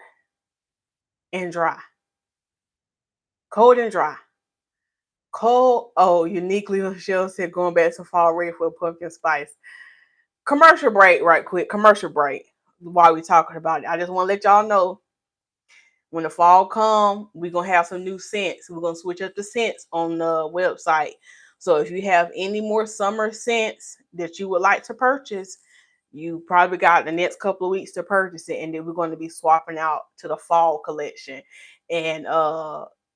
and dry. Cold and dry. Cold. Oh, uniquely, Michelle said going back to fall ready for pumpkin spice. Commercial break, right quick. Commercial break. While we talking about it, I just want to let y'all know when the fall come, we're gonna have some new scents. We're gonna switch up the scents on the website. So if you have any more summer scents that you would like to purchase, you probably got the next couple of weeks to purchase it, and then we're going to be swapping out to the fall collection. And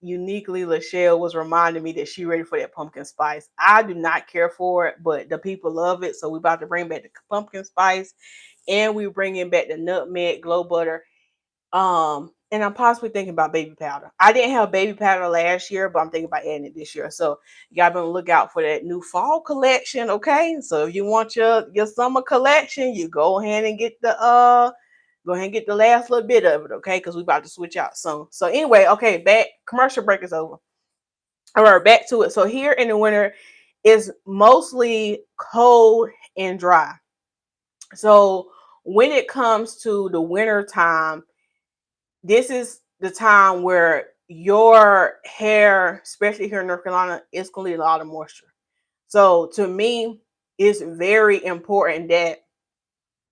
uniquely, Lachelle was reminding me that she ready for that pumpkin spice. I do not care for it, but the people love it, so we're about to bring back the pumpkin spice, and we're bringing back the nutmeg glow butter. And I'm possibly thinking about baby powder. I didn't have baby powder last year, but I'm thinking about adding it this year. So you gotta look out for that new fall collection, okay? So if you want your summer collection, you go ahead and get the last little bit of it, okay? Because we about to switch out soon. So anyway, okay, back commercial break is over. All right, back to it. So here in the winter is mostly cold and dry. So when it comes to the winter time, this is the time where your hair, especially here in North Carolina, is going to need a lot of moisture. So to me, it's very important that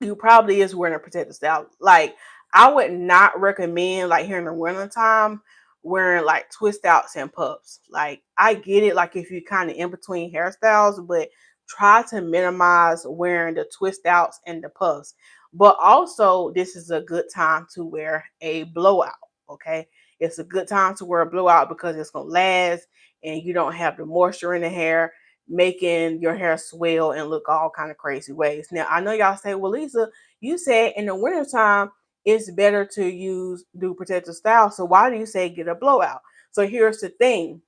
you probably is wearing a protective style. Like I would not recommend like here in the winter time wearing like twist outs and puffs. Like I get it, like if you're kind of in between hairstyles, but try to minimize wearing the twist outs and the puffs. But also, this is a good time to wear a blowout. Okay, it's a good time to wear a blowout because it's gonna last and you don't have the moisture in the hair making your hair swell and look all kind of crazy ways. Now, I know y'all say, well, Lisa, you said in the wintertime, it's better to do protective style. So why do you say get a blowout? So here's the thing.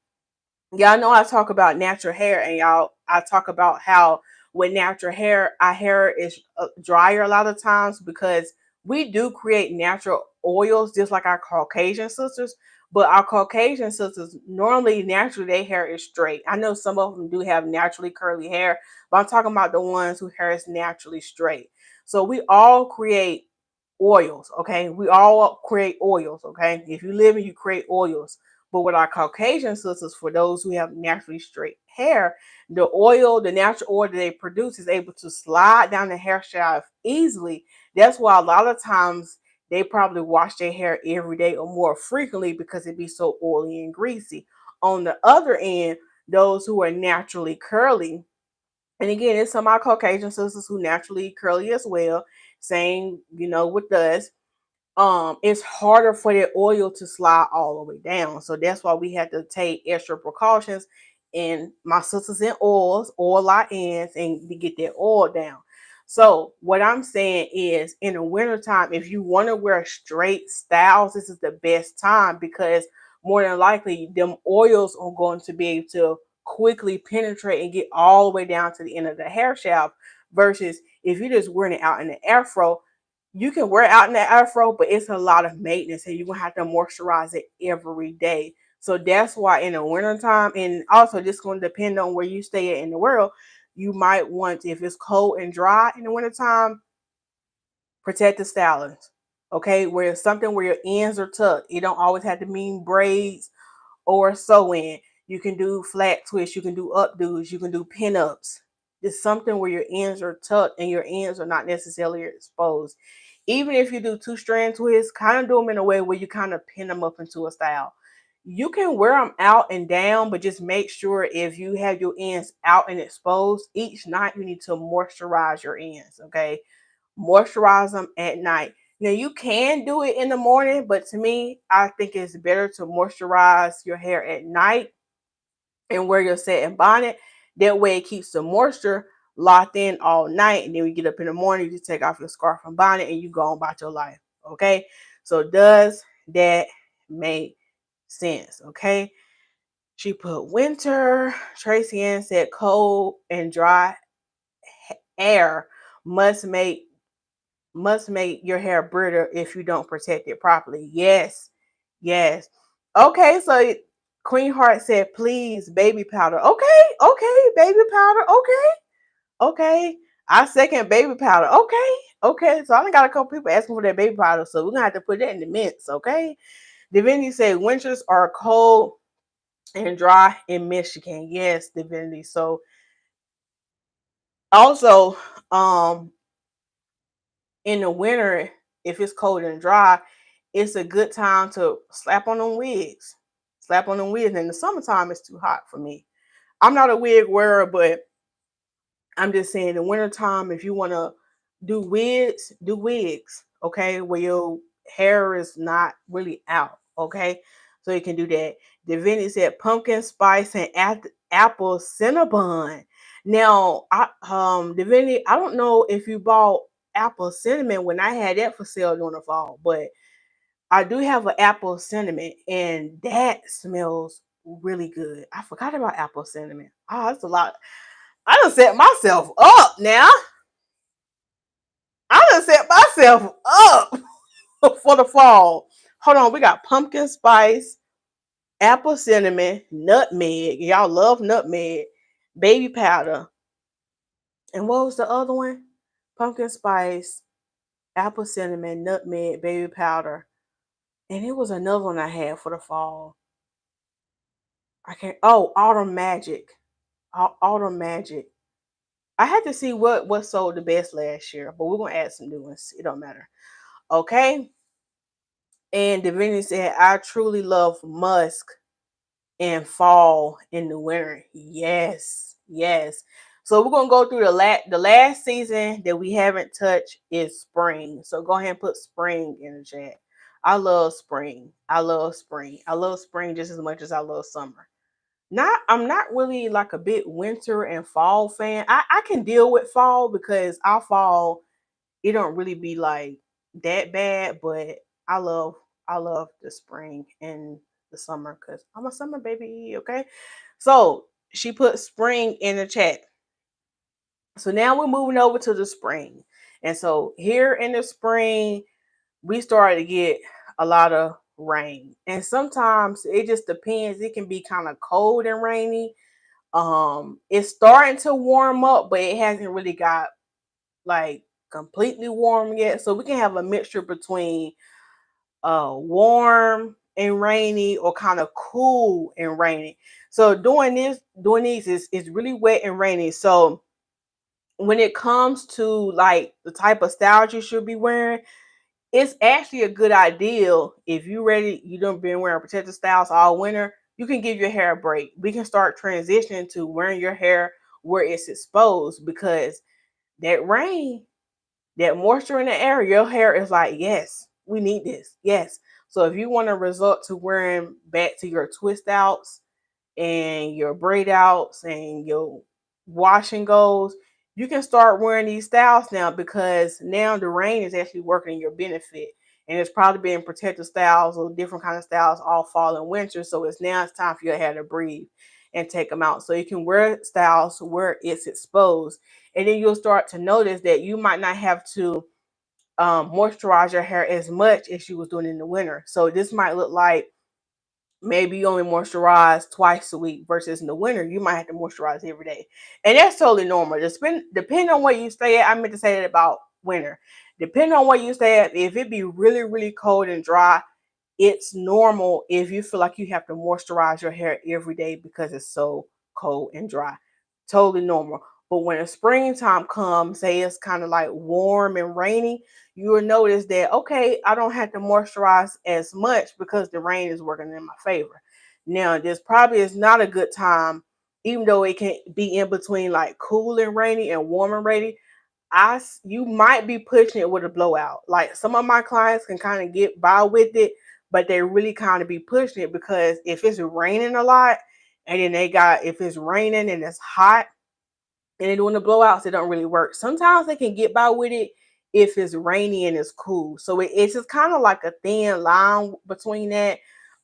Y'all know I talk about natural hair and I talk about how with natural hair, our hair is drier a lot of times because we do create natural oils just like our Caucasian sisters, but our Caucasian sisters normally naturally their hair is straight. I know some of them do have naturally curly hair, but I'm talking about the ones whose hair is naturally straight. So we all create oils, okay? We all create oils, okay? If you live and you create oils. But with our Caucasian sisters, for those who have naturally straight hair, the oil, the natural oil that they produce is able to slide down the hair shaft easily. That's why a lot of times they probably wash their hair every day or more frequently because it be so oily and greasy. On the other end, those who are naturally curly, and again, it's some of our Caucasian sisters who naturally curly as well, same, with us, it's harder for the oil to slide all the way down. So that's why we have to take extra precautions. And my sisters in oil our ends, and we get that oil down. So what I'm saying is in the wintertime, if you want to wear straight styles, this is the best time because more than likely them oils are going to be able to quickly penetrate and get all the way down to the end of the hair shaft versus if you're just wearing it out in the afro, you can wear it out in the afro, but it's a lot of maintenance and you're gonna have to moisturize it every day. So that's why in the wintertime, and also just gonna depend on where you stay at in the world, you might want, if it's cold and dry in the wintertime, protect the stylings. Okay, where it's something where your ends are tucked. It don't always have to mean braids or sew in. You can do flat twists, you can do updos, you can do pin-ups. It's something where your ends are tucked and your ends are not necessarily exposed. Even if you do 2-strand twists, kind of do them in a way where you kind of pin them up into a style. You can wear them out and down, but just make sure if you have your ends out and exposed, each night you need to moisturize your ends, okay? Moisturize them at night. Now you can do it in the morning, but to me, I think it's better to moisturize your hair at night and wear your set and bonnet. That way it keeps the moisture locked in all night. And then we get up in the morning, you just take off your scarf and bonnet and you go on about your life. Okay. So does that make sense? Okay. She put winter. Tracy Ann said cold and dry air must make your hair brittle if you don't protect it properly. Yes. Yes. Okay, so Queen Heart said, please, baby powder. Okay, baby powder. Okay. I second baby powder. Okay. So I done got a couple people asking for that baby powder, so we're gonna have to put that in the mints, okay? Divinity said winters are cold and dry in Michigan. Yes, Divinity. So also, in the winter, if it's cold and dry, it's a good time to slap on them wigs. Slap on them wigs. In the summertime, it's too hot for me. I'm not a wig wearer, but I'm just saying in wintertime, if you want to do wigs, okay, where your hair is not really out, okay? So you can do that. Divinity said pumpkin spice and apple cinnamon. Now, Divinity, I don't know if you bought apple cinnamon when I had that for sale during the fall, but I do have an apple cinnamon, and that smells really good. I forgot about apple cinnamon. Oh, that's a lot. I done set myself up now. I done set myself up for the fall. Hold on, we got pumpkin spice, apple cinnamon, nutmeg. Y'all love nutmeg, baby powder. And what was the other one? Pumpkin spice, apple cinnamon, nutmeg, baby powder. And it was another one I had for the fall. I can't. Oh, autumn magic. Autumn magic. I had to see what sold the best last year, but we're gonna add some new ones. It don't matter. Okay. And Divinity said, I truly love musk and fall in the winter. Yes. So we're gonna go through the last season that we haven't touched is spring. So go ahead and put spring in the chat. I love spring. I love spring just as much as I love summer. I'm not really like a big winter and fall fan. I can deal with fall because our fall it don't really be like that bad, but I love I love the spring and the summer because I'm a summer baby. Okay, so she put spring in the chat. So now we're moving over to the spring, and so here in the spring we started to get a lot of rain, and sometimes it just depends. It can be kind of cold and rainy. It's starting to warm up, but it hasn't really got like completely warm yet. So we can have a mixture between warm and rainy or kind of cool and rainy. So doing these is really wet and rainy. So when it comes to like the type of styles you should be wearing, it's actually a good idea if you ready, you don't been wearing protective styles all winter, you can give your hair a break. We can start transitioning to wearing your hair where it's exposed because that rain, that moisture in the air, your hair is like, yes, we need this. Yes. So if you want to resort to wearing back to your twist outs and your braid outs and your wash and goes, you can start wearing these styles now because now the rain is actually working in your benefit. And it's probably been protective styles or different kind of styles all fall and winter. So it's time for your hair to breathe and take them out. So you can wear styles where it's exposed. And then you'll start to notice that you might not have to moisturize your hair as much as you was doing in the winter. So this might look like maybe you only moisturize twice a week versus in the winter, you might have to moisturize every day. And that's totally normal. Depending on where you stay at, I meant to say that about winter. Depending on where you stay at, if it be really, really cold and dry, it's normal if you feel like you have to moisturize your hair every day because it's so cold and dry. Totally normal. But when the springtime comes, say it's kind of like warm and rainy, you will notice that, okay, I don't have to moisturize as much because the rain is working in my favor. Now, this probably is not a good time, even though it can be in between like cool and rainy and warm and rainy. You might be pushing it with a blowout. Like some of my clients can kind of get by with it, but they really kind of be pushing it because if it's raining a lot, and then if it's raining and it's hot, and they're doing the blowouts, it don't really work. Sometimes they can get by with it if it's rainy and it's cool. So it's just kind of like a thin line between that.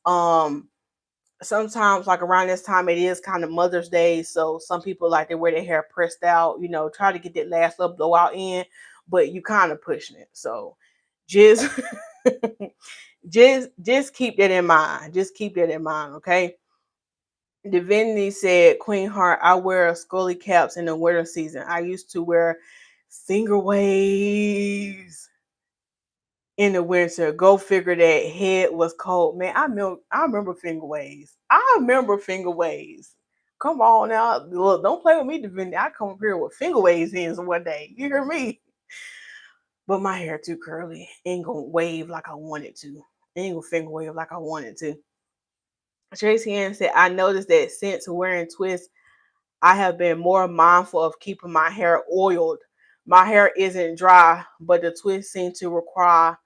Um, Sometimes like around this time it is kind of Mother's Day, so some people like to wear their hair pressed out, try to get that last little blowout in, but you kind of pushing it. So just just keep that in mind. Just keep that in mind, okay? Divinity said, Queen Heart, I wear scully caps in the winter season. I used to wear finger waves in the winter. Go figure, that head was cold. Man, I remember finger waves. I remember finger waves. Come on now. Look, don't play with me, Divinity. I come up here with finger waves in one day. You hear me? But my hair too curly. Ain't gonna wave like I wanted to. Ain't gonna finger wave like I wanted to. Tracy Ann said, I noticed that since wearing twists, I have been more mindful of keeping my hair oiled. My hair isn't dry, but the twists seem to require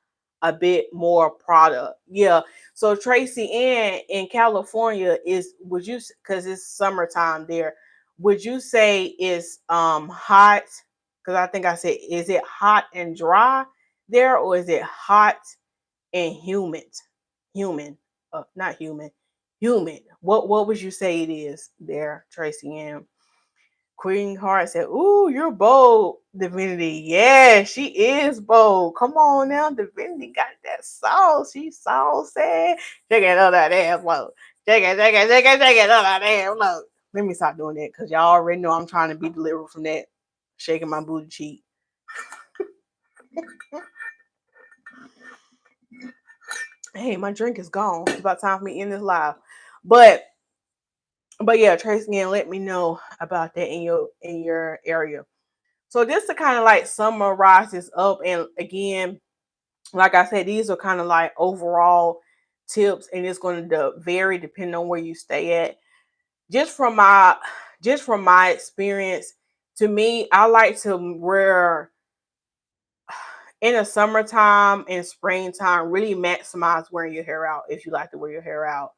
a bit more product. Yeah. So Tracy Ann in California would you, because it's summertime there, would you say it's hot? Because I think I said, is it hot and dry there, or is it hot and humid? Human, not human, humid. What would you say it is there, Tracy Ann? Queen Heart said, ooh, you're bold, Divinity. Yeah, she is bold. Come on now, Divinity got that sauce. She's saucy. Check it out that ass, look. Check it out that ass, look. Let me stop doing that because y'all already know I'm trying to be delivered from that. Shaking my booty cheek. Hey, my drink is gone. It's about time for me to end this live. But yeah, Tracy Ann, let me know about that in your area. So just to kind of like summarize this up, and again, like I said, these are kind of like overall tips, and it's going to vary depending on where you stay at. Just from my experience, to me, I like to wear in the summertime and springtime, really maximize wearing your hair out if you like to wear your hair out.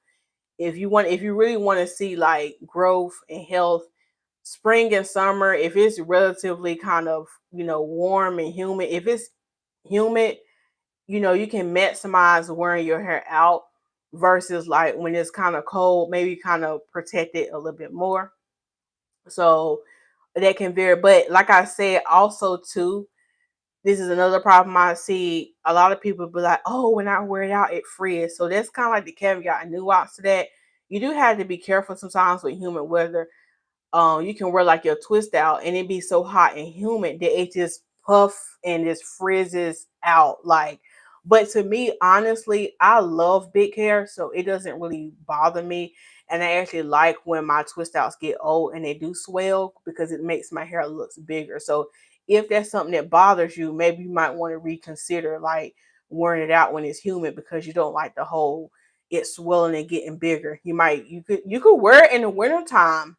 If you really want to see like growth and health, spring and summer, if it's relatively kind of, warm and humid, if it's humid, you can maximize wearing your hair out versus like when it's kind of cold, maybe kind of protect it a little bit more. So that can vary. But like I said, also too, this is another problem I see. A lot of people be like, oh, when I wear it out, it freezes. So that's kind of like the caveat and nuance to that. You do have to be careful sometimes with humid weather. You can wear like your twist out and it be so hot and humid that it just puff and just frizzes out. Like, but to me, honestly, I love big hair, so it doesn't really bother me. And I actually like when my twist outs get old and they do swell because it makes my hair looks bigger. So if that's something that bothers you, maybe you might want to reconsider like wearing it out when it's humid because you don't like the whole it swelling and getting bigger. You could wear it in the wintertime.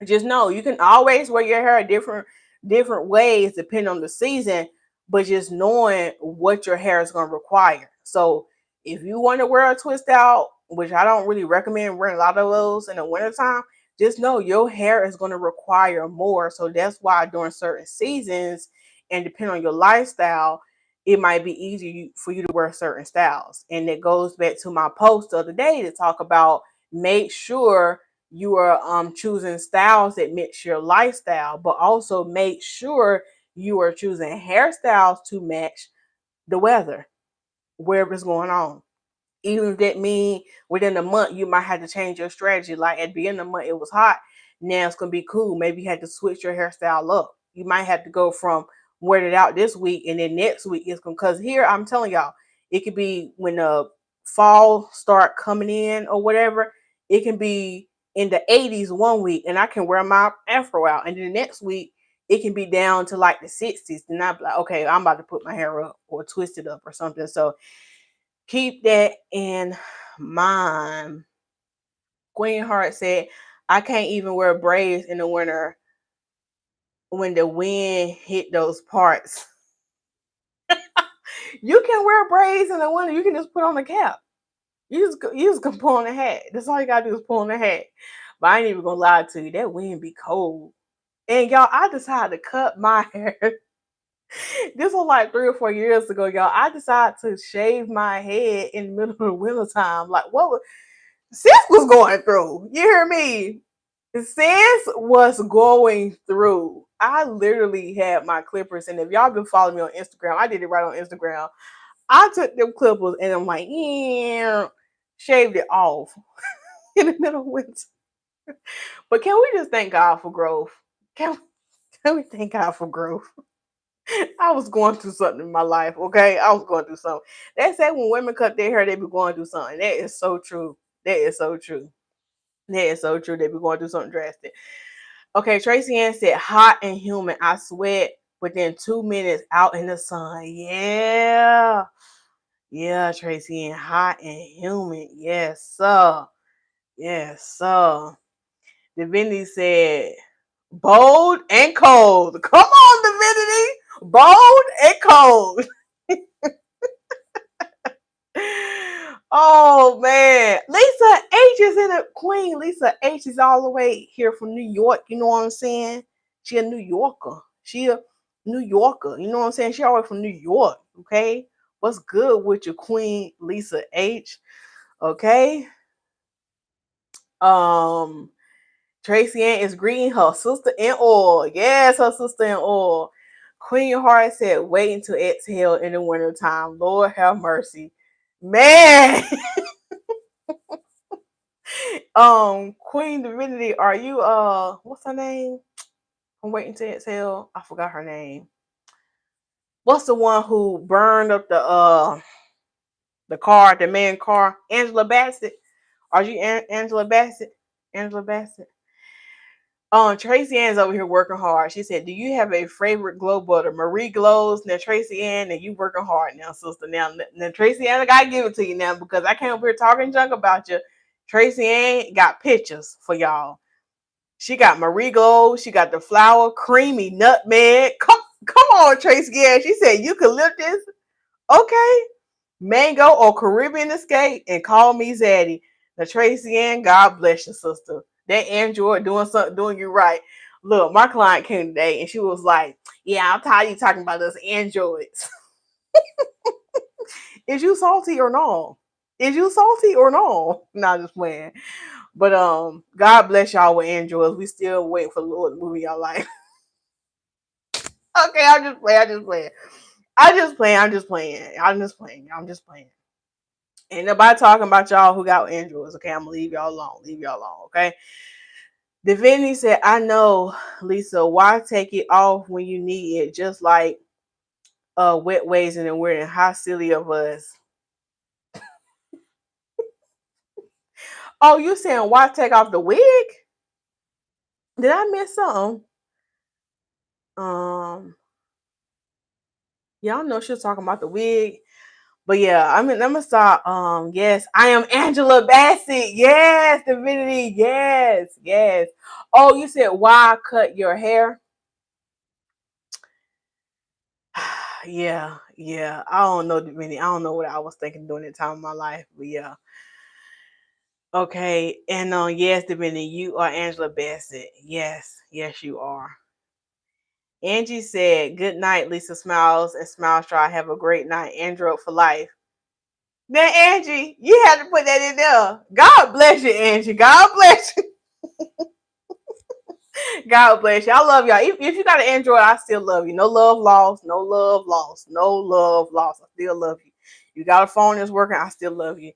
Just know you can always wear your hair different ways depending on the season, but just knowing what your hair is going to require. So if you want to wear a twist out, which I don't really recommend wearing a lot of those in the wintertime, just know your hair is going to require more. So that's why during certain seasons and depending on your lifestyle, it might be easier for you to wear certain styles. And it goes back to my post the other day to talk about make sure you are choosing styles that match your lifestyle, but also make sure you are choosing hairstyles to match the weather, wherever it's going on. Even if that mean within a month you might have to change your strategy. Like at the beginning of the month it was hot, now it's gonna be cool. Maybe you had to switch your hairstyle up. You might have to go from wear it out this week and then next week it's gonna, because here I'm telling y'all, it could be when the fall start coming in or whatever, it can be in the 80s one week, and I can wear my afro out, and then the next week it can be down to like the 60s. Then I'm like, okay, I'm about to put my hair up or twist it up or something. So keep that in mind. Queen Heart said, I can't even wear braids in the winter when the wind hit those parts. You can wear braids in the winter. You can just put on a cap. You just can pull on a hat. That's all you gotta do is pull on a hat. But I ain't even gonna lie to you. That wind be cold. And y'all, I decided to cut my hair. This was like 3 or 4 years ago, y'all. I decided to shave my head in the middle of the winter time. Like, what was Sis was going through? You hear me? Sis was going through. I literally had my clippers, and if y'all been following me on Instagram, I did it right on Instagram. I took them clippers and I'm like, yeah, shaved it off in the middle of winter. But can we just thank God for growth? Can we thank God for growth? I was going through something in my life, okay? I was going through something. They say when women cut their hair, they be going through something. That is so true. That is so true. That is so true. They be going through something drastic. Okay, Tracy Ann said, hot and humid. I sweat within 2 minutes out in the sun. Yeah. Yeah, Tracy Ann, hot and humid. Yes, sir. Yes, sir. Divinity said, bold and cold. Come on, Divinity. Bold and cold. Oh man, Lisa H is in a queen. Lisa H is all the way here from New York. You know what I'm saying? She a New Yorker. She a New Yorker. You know what I'm saying? She all the way from New York. Okay, what's good with your queen, Lisa H? Okay. Um, Tracy Ann is greeting her sister in oil. Yes, her sister in oil. Queen Heart said, waiting to exhale in the wintertime. Lord have mercy. Man. Queen Divinity, are you what's her name? I'm waiting to exhale. I forgot her name. What's the one who burned up the car, the main car? Angela Bassett. Are you Angela Bassett? Angela Bassett. Tracy Ann's over here working hard. She said, do you have a favorite glow butter? Marie Glows. Now Tracy Ann, and you working hard now, sister. Now Tracy Ann, I gotta give it to you now because I can't be talking junk about you. Tracy Ann got pictures for y'all. She got Marie Glow. She got the flower, creamy nutmeg. Come on, Tracy Ann. She said eucalyptus. Okay. Mango or Caribbean Escape, and call me Zaddy. Now Tracy Ann, God bless you, sister. That Android doing you right. Look, my client came today and she was like, yeah, I'm tired of you talking about those androids. Is you salty or no? Is you salty or no? Not just playing. But God bless y'all with androids. We still waiting for the Lord to move in y'all life. Okay, I'm just playing. Ain't nobody talking about y'all who got androids. Okay, I'm gonna leave y'all alone. Okay. Divinity said, I know, Lisa, why take it off when you need it? Just like wet ways and wearing. How silly of us. Oh, you saying why take off the wig? Did I miss something? Y'all know she was talking about the wig. But yeah, I'm gonna start. Yes, I am Angela Bassett. Yes, Divinity. Yes. Oh, you said why cut your hair? Yeah. I don't know, Divinity. I don't know what I was thinking during that time of my life, but yeah. Okay, and yes, Divinity, you are Angela Bassett. Yes, you are. Angie said, "Good night, Lisa Smilez and Smile Try. Have a great night, Android for life." Now, Angie, you had to put that in there. God bless you, Angie. God bless you. God bless you. I love y'all. If you got an Android, I still love you. No love lost. No love lost. No love lost. I still love you. You got a phone that's working, I still love you.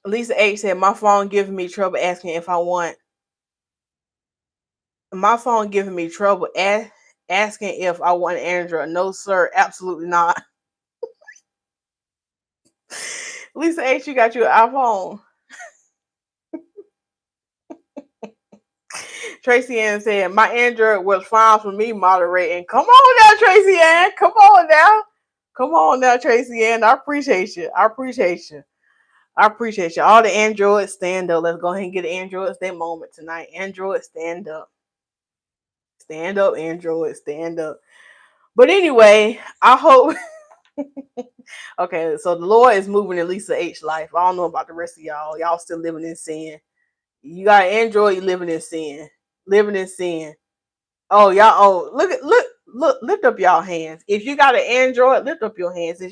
Lisa H said, my phone giving me trouble asking if I want. My phone giving me trouble asking if I want Android. No, sir. Absolutely not. Lisa H, you got your iPhone. Tracy Ann said, my Android was fine for me moderating. Come on now, Tracy Ann. Come on now. Come on now, Tracy Ann. I appreciate you. I appreciate you. I appreciate you. All the Androids, stand up. Let's go ahead and get the Androids their moment tonight. Androids, stand up. Stand up, Androids, stand up. But anyway, I hope. Okay, so the Lord is moving in Lisa H life. I don't know about the rest of y'all. Y'all still living in sin. You got an Android, you living in sin. Living in sin. Oh, y'all, look, lift up y'all hands. If you got an Android, lift up your hands.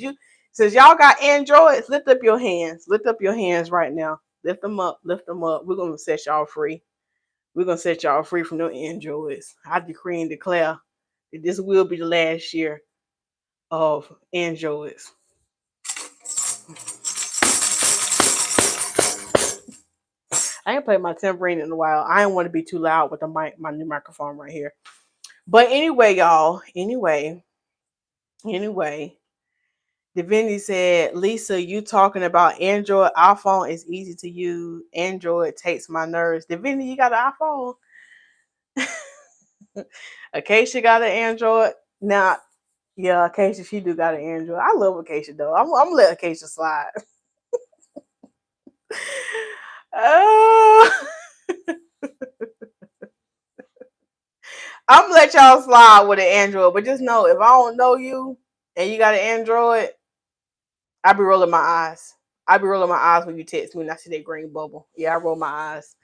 Since y'all got Androids, lift up your hands. Lift up your hands right now. Lift them up, lift them up. We're gonna set y'all free. We're gonna set y'all free from those Androids. I decree and declare that this will be the last year of Androids. I ain't played my tambourine in a while. I don't want to be too loud with the mic, my new microphone right here. But anyway, y'all. Anyway. Divinity said, Lisa, you talking about Android? iPhone is easy to use. Android takes my nerves. Divinity, you got an iPhone? Acacia got an Android. Now, yeah, Acacia, she do got an Android. I love Acacia though. I'm gonna let Acacia slide. I'm gonna let y'all slide with an Android, but just know if I don't know you and you got an Android, I be rolling my eyes. I be rolling my eyes when you text me and I see that green bubble. Yeah, I roll my eyes.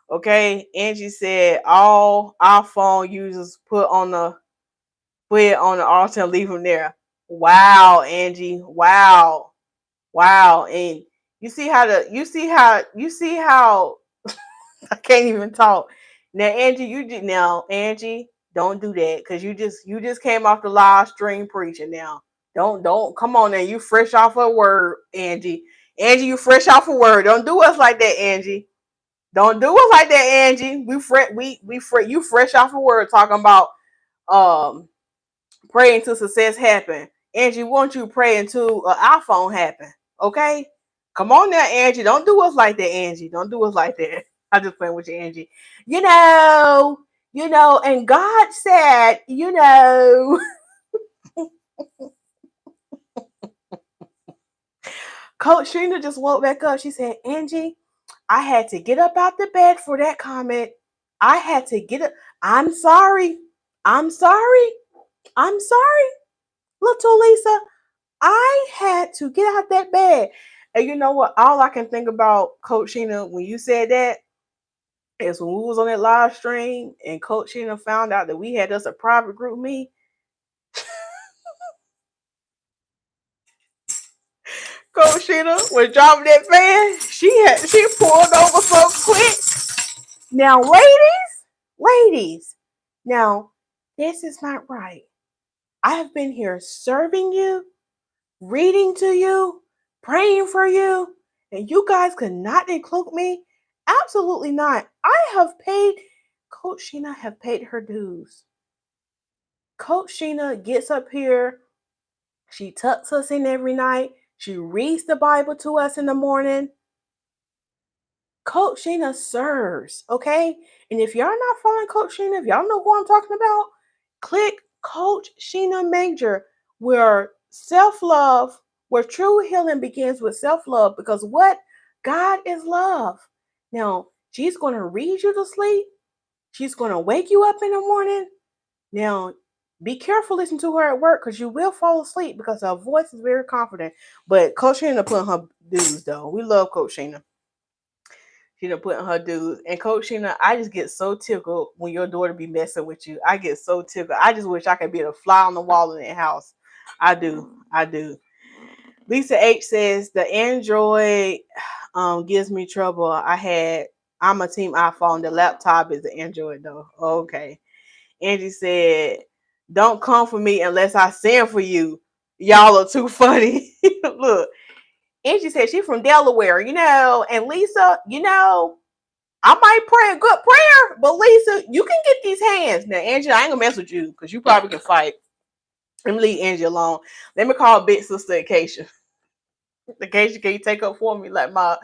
Okay. Angie said all iPhone users put it on the altar and leave them there. Wow, Angie. Wow. Wow. And you see how I can't even talk. Now, Angie, don't do that because you just came off the live stream preaching. Now, don't come on now. You fresh off a word, Angie. Angie, you fresh off a word. Don't do us like that, Angie. Don't do us like that, Angie. You fresh off a word talking about praying to success happen. Angie, won't you pray until an iPhone happen? Okay? Come on now, Angie. Don't do us like that, Angie. Don't do us like that. I just playing with you, Angie. And God said, Coach Sheena just woke back up. She said, Angie, I had to get up out the bed for that comment. I had to get up. I'm sorry. I'm sorry. I'm sorry. Little Lisa, I had to get out that bed. And you know what? All I can think about, Coach Sheena, when you said that, is when we was on that live stream and Coach Sheena found out that we had us a private group meet. Coach Sheena was dropping that fan. She pulled over so quick. Now, ladies, now this is not right. I have been here serving you, reading to you, praying for you, and you guys could not include me. Absolutely not. Coach Sheena have paid her dues. Coach Sheena gets up here. She tucks us in every night. She reads the Bible to us in the morning. Coach Sheena serves, okay? And if y'all not following Coach Sheena, if y'all know who I'm talking about, click Coach Sheena Major, where self-love, where true healing begins with self-love, because what? God is love. Now, she's going to read you to sleep. She's going to wake you up in the morning. Now, be careful listening to her at work because you will fall asleep because her voice is very confident. But Coach Sheena put in her dues, though. We love Coach Sheena. She done put in her dues. And Coach Sheena, I just get so tickled when your daughter be messing with you. I get so tickled. I just wish I could be a fly on the wall in that house. I do. Lisa H says the Android gives me trouble. I'm a team iPhone. The laptop is an Android though. Okay. Angie said, don't come for me unless I send for you. Y'all are too funny. Look, Angie said she's from Delaware, and Lisa, I might pray a good prayer, but Lisa, you can get these hands. Now, Angie, I ain't gonna mess with you because you probably can fight. Let me leave Angie alone. Let me call big sister Acacia. Acacia, can you take up for me like my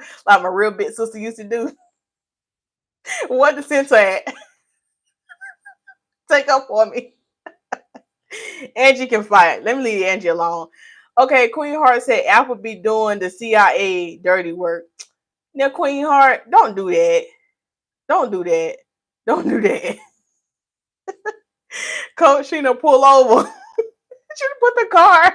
real big sister used to do? What the center at? take up for me. Angie can fight. Let me leave Angie alone. Okay, Queen Heart said Apple be doing the CIA dirty work. Now, Queen Heart, don't do that. Don't do that. Don't do that. Coach Sheena, pull over. Should have put the car.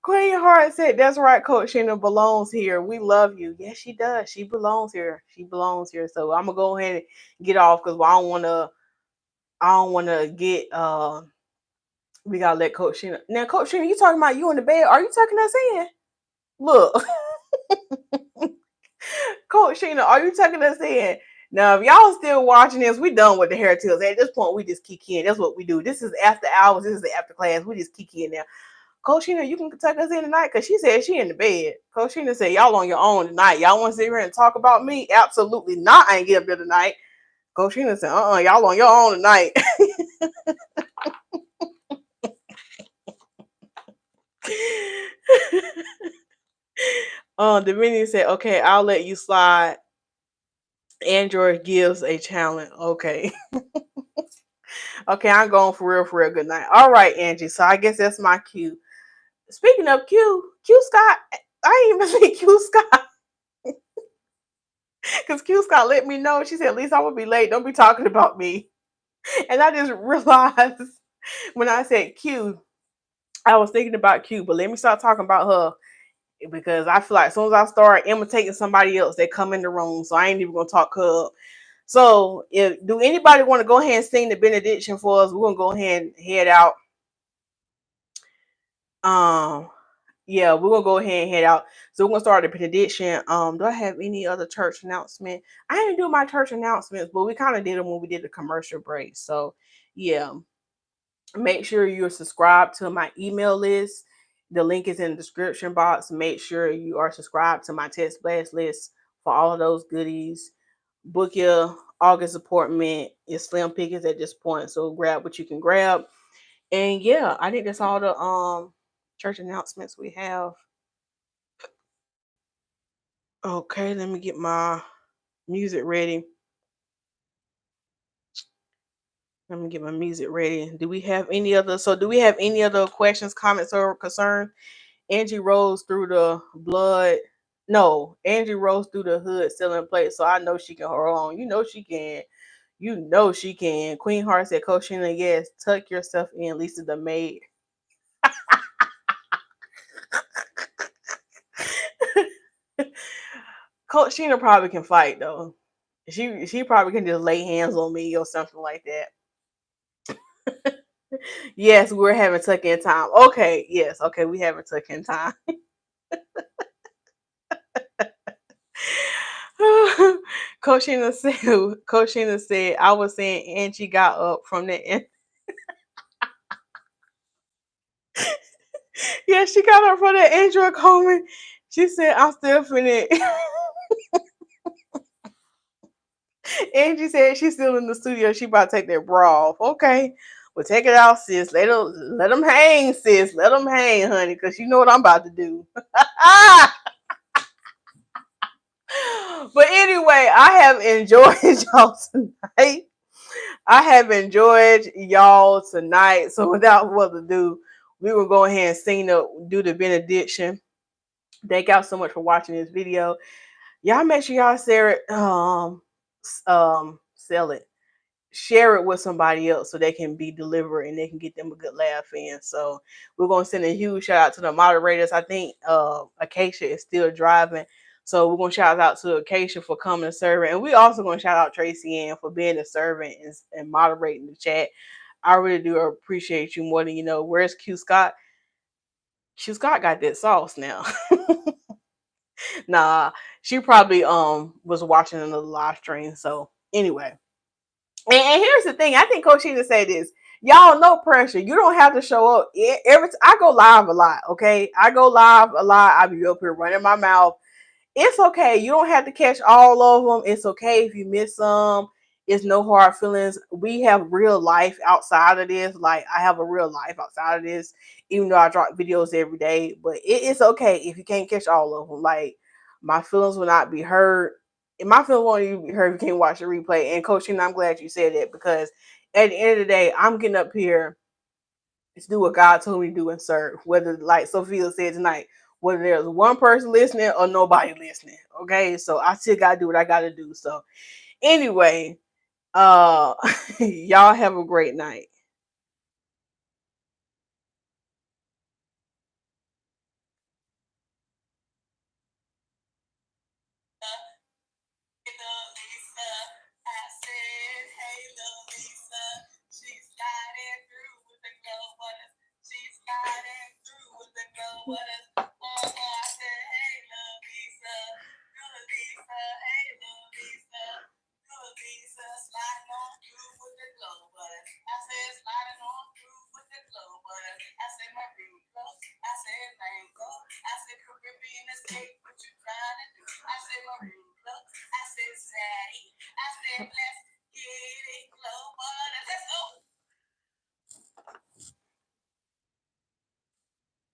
Queen Heart said, that's right, Coach Sheena belongs here. We love you. Yes, she does. She belongs here. She belongs here. So I'm gonna go ahead and get off because I don't wanna get we gotta let Coach Sheena. Now, Coach Sheena, you talking about you in the bed? Are you tucking us in? Look. Coach Sheena, are you tucking us in? Now, if y'all still watching this, we done with the hair tips. At this point, we just kick in. That's what we do. This is after hours. This is the after class. We just kick in now. Coach Sheena, you can tuck us in tonight because she said she in the bed. Coach Sheena said, y'all on your own tonight. Y'all want to sit here and talk about me? Absolutely not. I ain't get up there tonight. Coach Sheena said, y'all on your own tonight. Dominion said, okay, I'll let you slide. Android gives a challenge. Okay. Okay, I'm going for real. Good night. All right, Angie. So I guess that's my cue. Speaking of Q Scott, I ain't even see Q Scott. Because Q Scott let me know. She said, at least I'm going to be late. Don't be talking about me. And I just realized when I said Q, I was thinking about Q, but let me start talking about her. Because I feel like as soon as I start imitating somebody else, they come in the room. So I ain't even going to talk her up. So do anybody want to go ahead and sing the benediction for us? We're going to go ahead and head out. Yeah, we're gonna go ahead and head out. So we're gonna start the benediction. Do I have any other church announcement? I didn't do my church announcements, but we kind of did them when we did the commercial break. So yeah, make sure you're subscribed to my email list. The link is in the description box. Make sure you are subscribed to my text blast list for all of those goodies. Book your August appointment. It's slim pickings at this point, so grab what you can grab. And yeah, I think that's all the church announcements we have. Okay, let me get my music ready. Let me get my music ready. Do we have any other questions, comments, or concerns? Angie rolls through the blood. No, Angie rolls through the hood selling plates, so I know she can hold on. You know she can. You know she can. Queen Heart said, Coach Sheena, yes, tuck yourself in. Lisa the maid. Coach Sheena probably can fight though. She probably can just lay hands on me or something like that. Yes, we're having tuck-in time. Okay, yes, okay, we having tuck-in time. Coach Sheena said, I was saying Angie got up from the end. Yeah, she got up from the Android comment. She said, I'm still finna. Angie said she's still in the studio. She about to take that bra off. Okay. Well, take it out, sis. Let them hang, sis. Let them hang, honey, because you know what I'm about to do. But anyway, I have enjoyed y'all tonight. I have enjoyed y'all tonight. So without further ado, we will go ahead and do the benediction. Thank y'all so much for watching this video. Y'all make sure y'all share it. Sell it. Share it with somebody else so they can be delivered and they can get them a good laugh in. So we're going to send a huge shout out to the moderators. I think Acacia is still driving. So we're going to shout out to Acacia for coming and serving. And we also going to shout out Tracy Ann for being a servant and moderating the chat. I really do appreciate you more than you know. Where's Q Scott? Q Scott got that sauce now. Nah, she probably was watching another live stream. So anyway. And here's the thing. I think Coach Sheena said this. Y'all, no pressure. You don't have to show up. I go live a lot, okay? I go live a lot. I be up here running my mouth. It's okay. You don't have to catch all of them. It's okay if you miss some. It's no hard feelings. We have real life outside of this. Like, I have a real life outside of this, even though I drop videos every day. But it's okay if you can't catch all of them. Like, my feelings will not be hurt. my feeling won't even be hurt if you can't watch the replay. And Coach, I'm glad you said that, because at the end of the day, I'm getting up here to do what God told me to do and serve. Whether, like Sophia said tonight, whether there's one person listening or nobody listening. Okay, so I still gotta do what I gotta do. So anyway, y'all have a great night.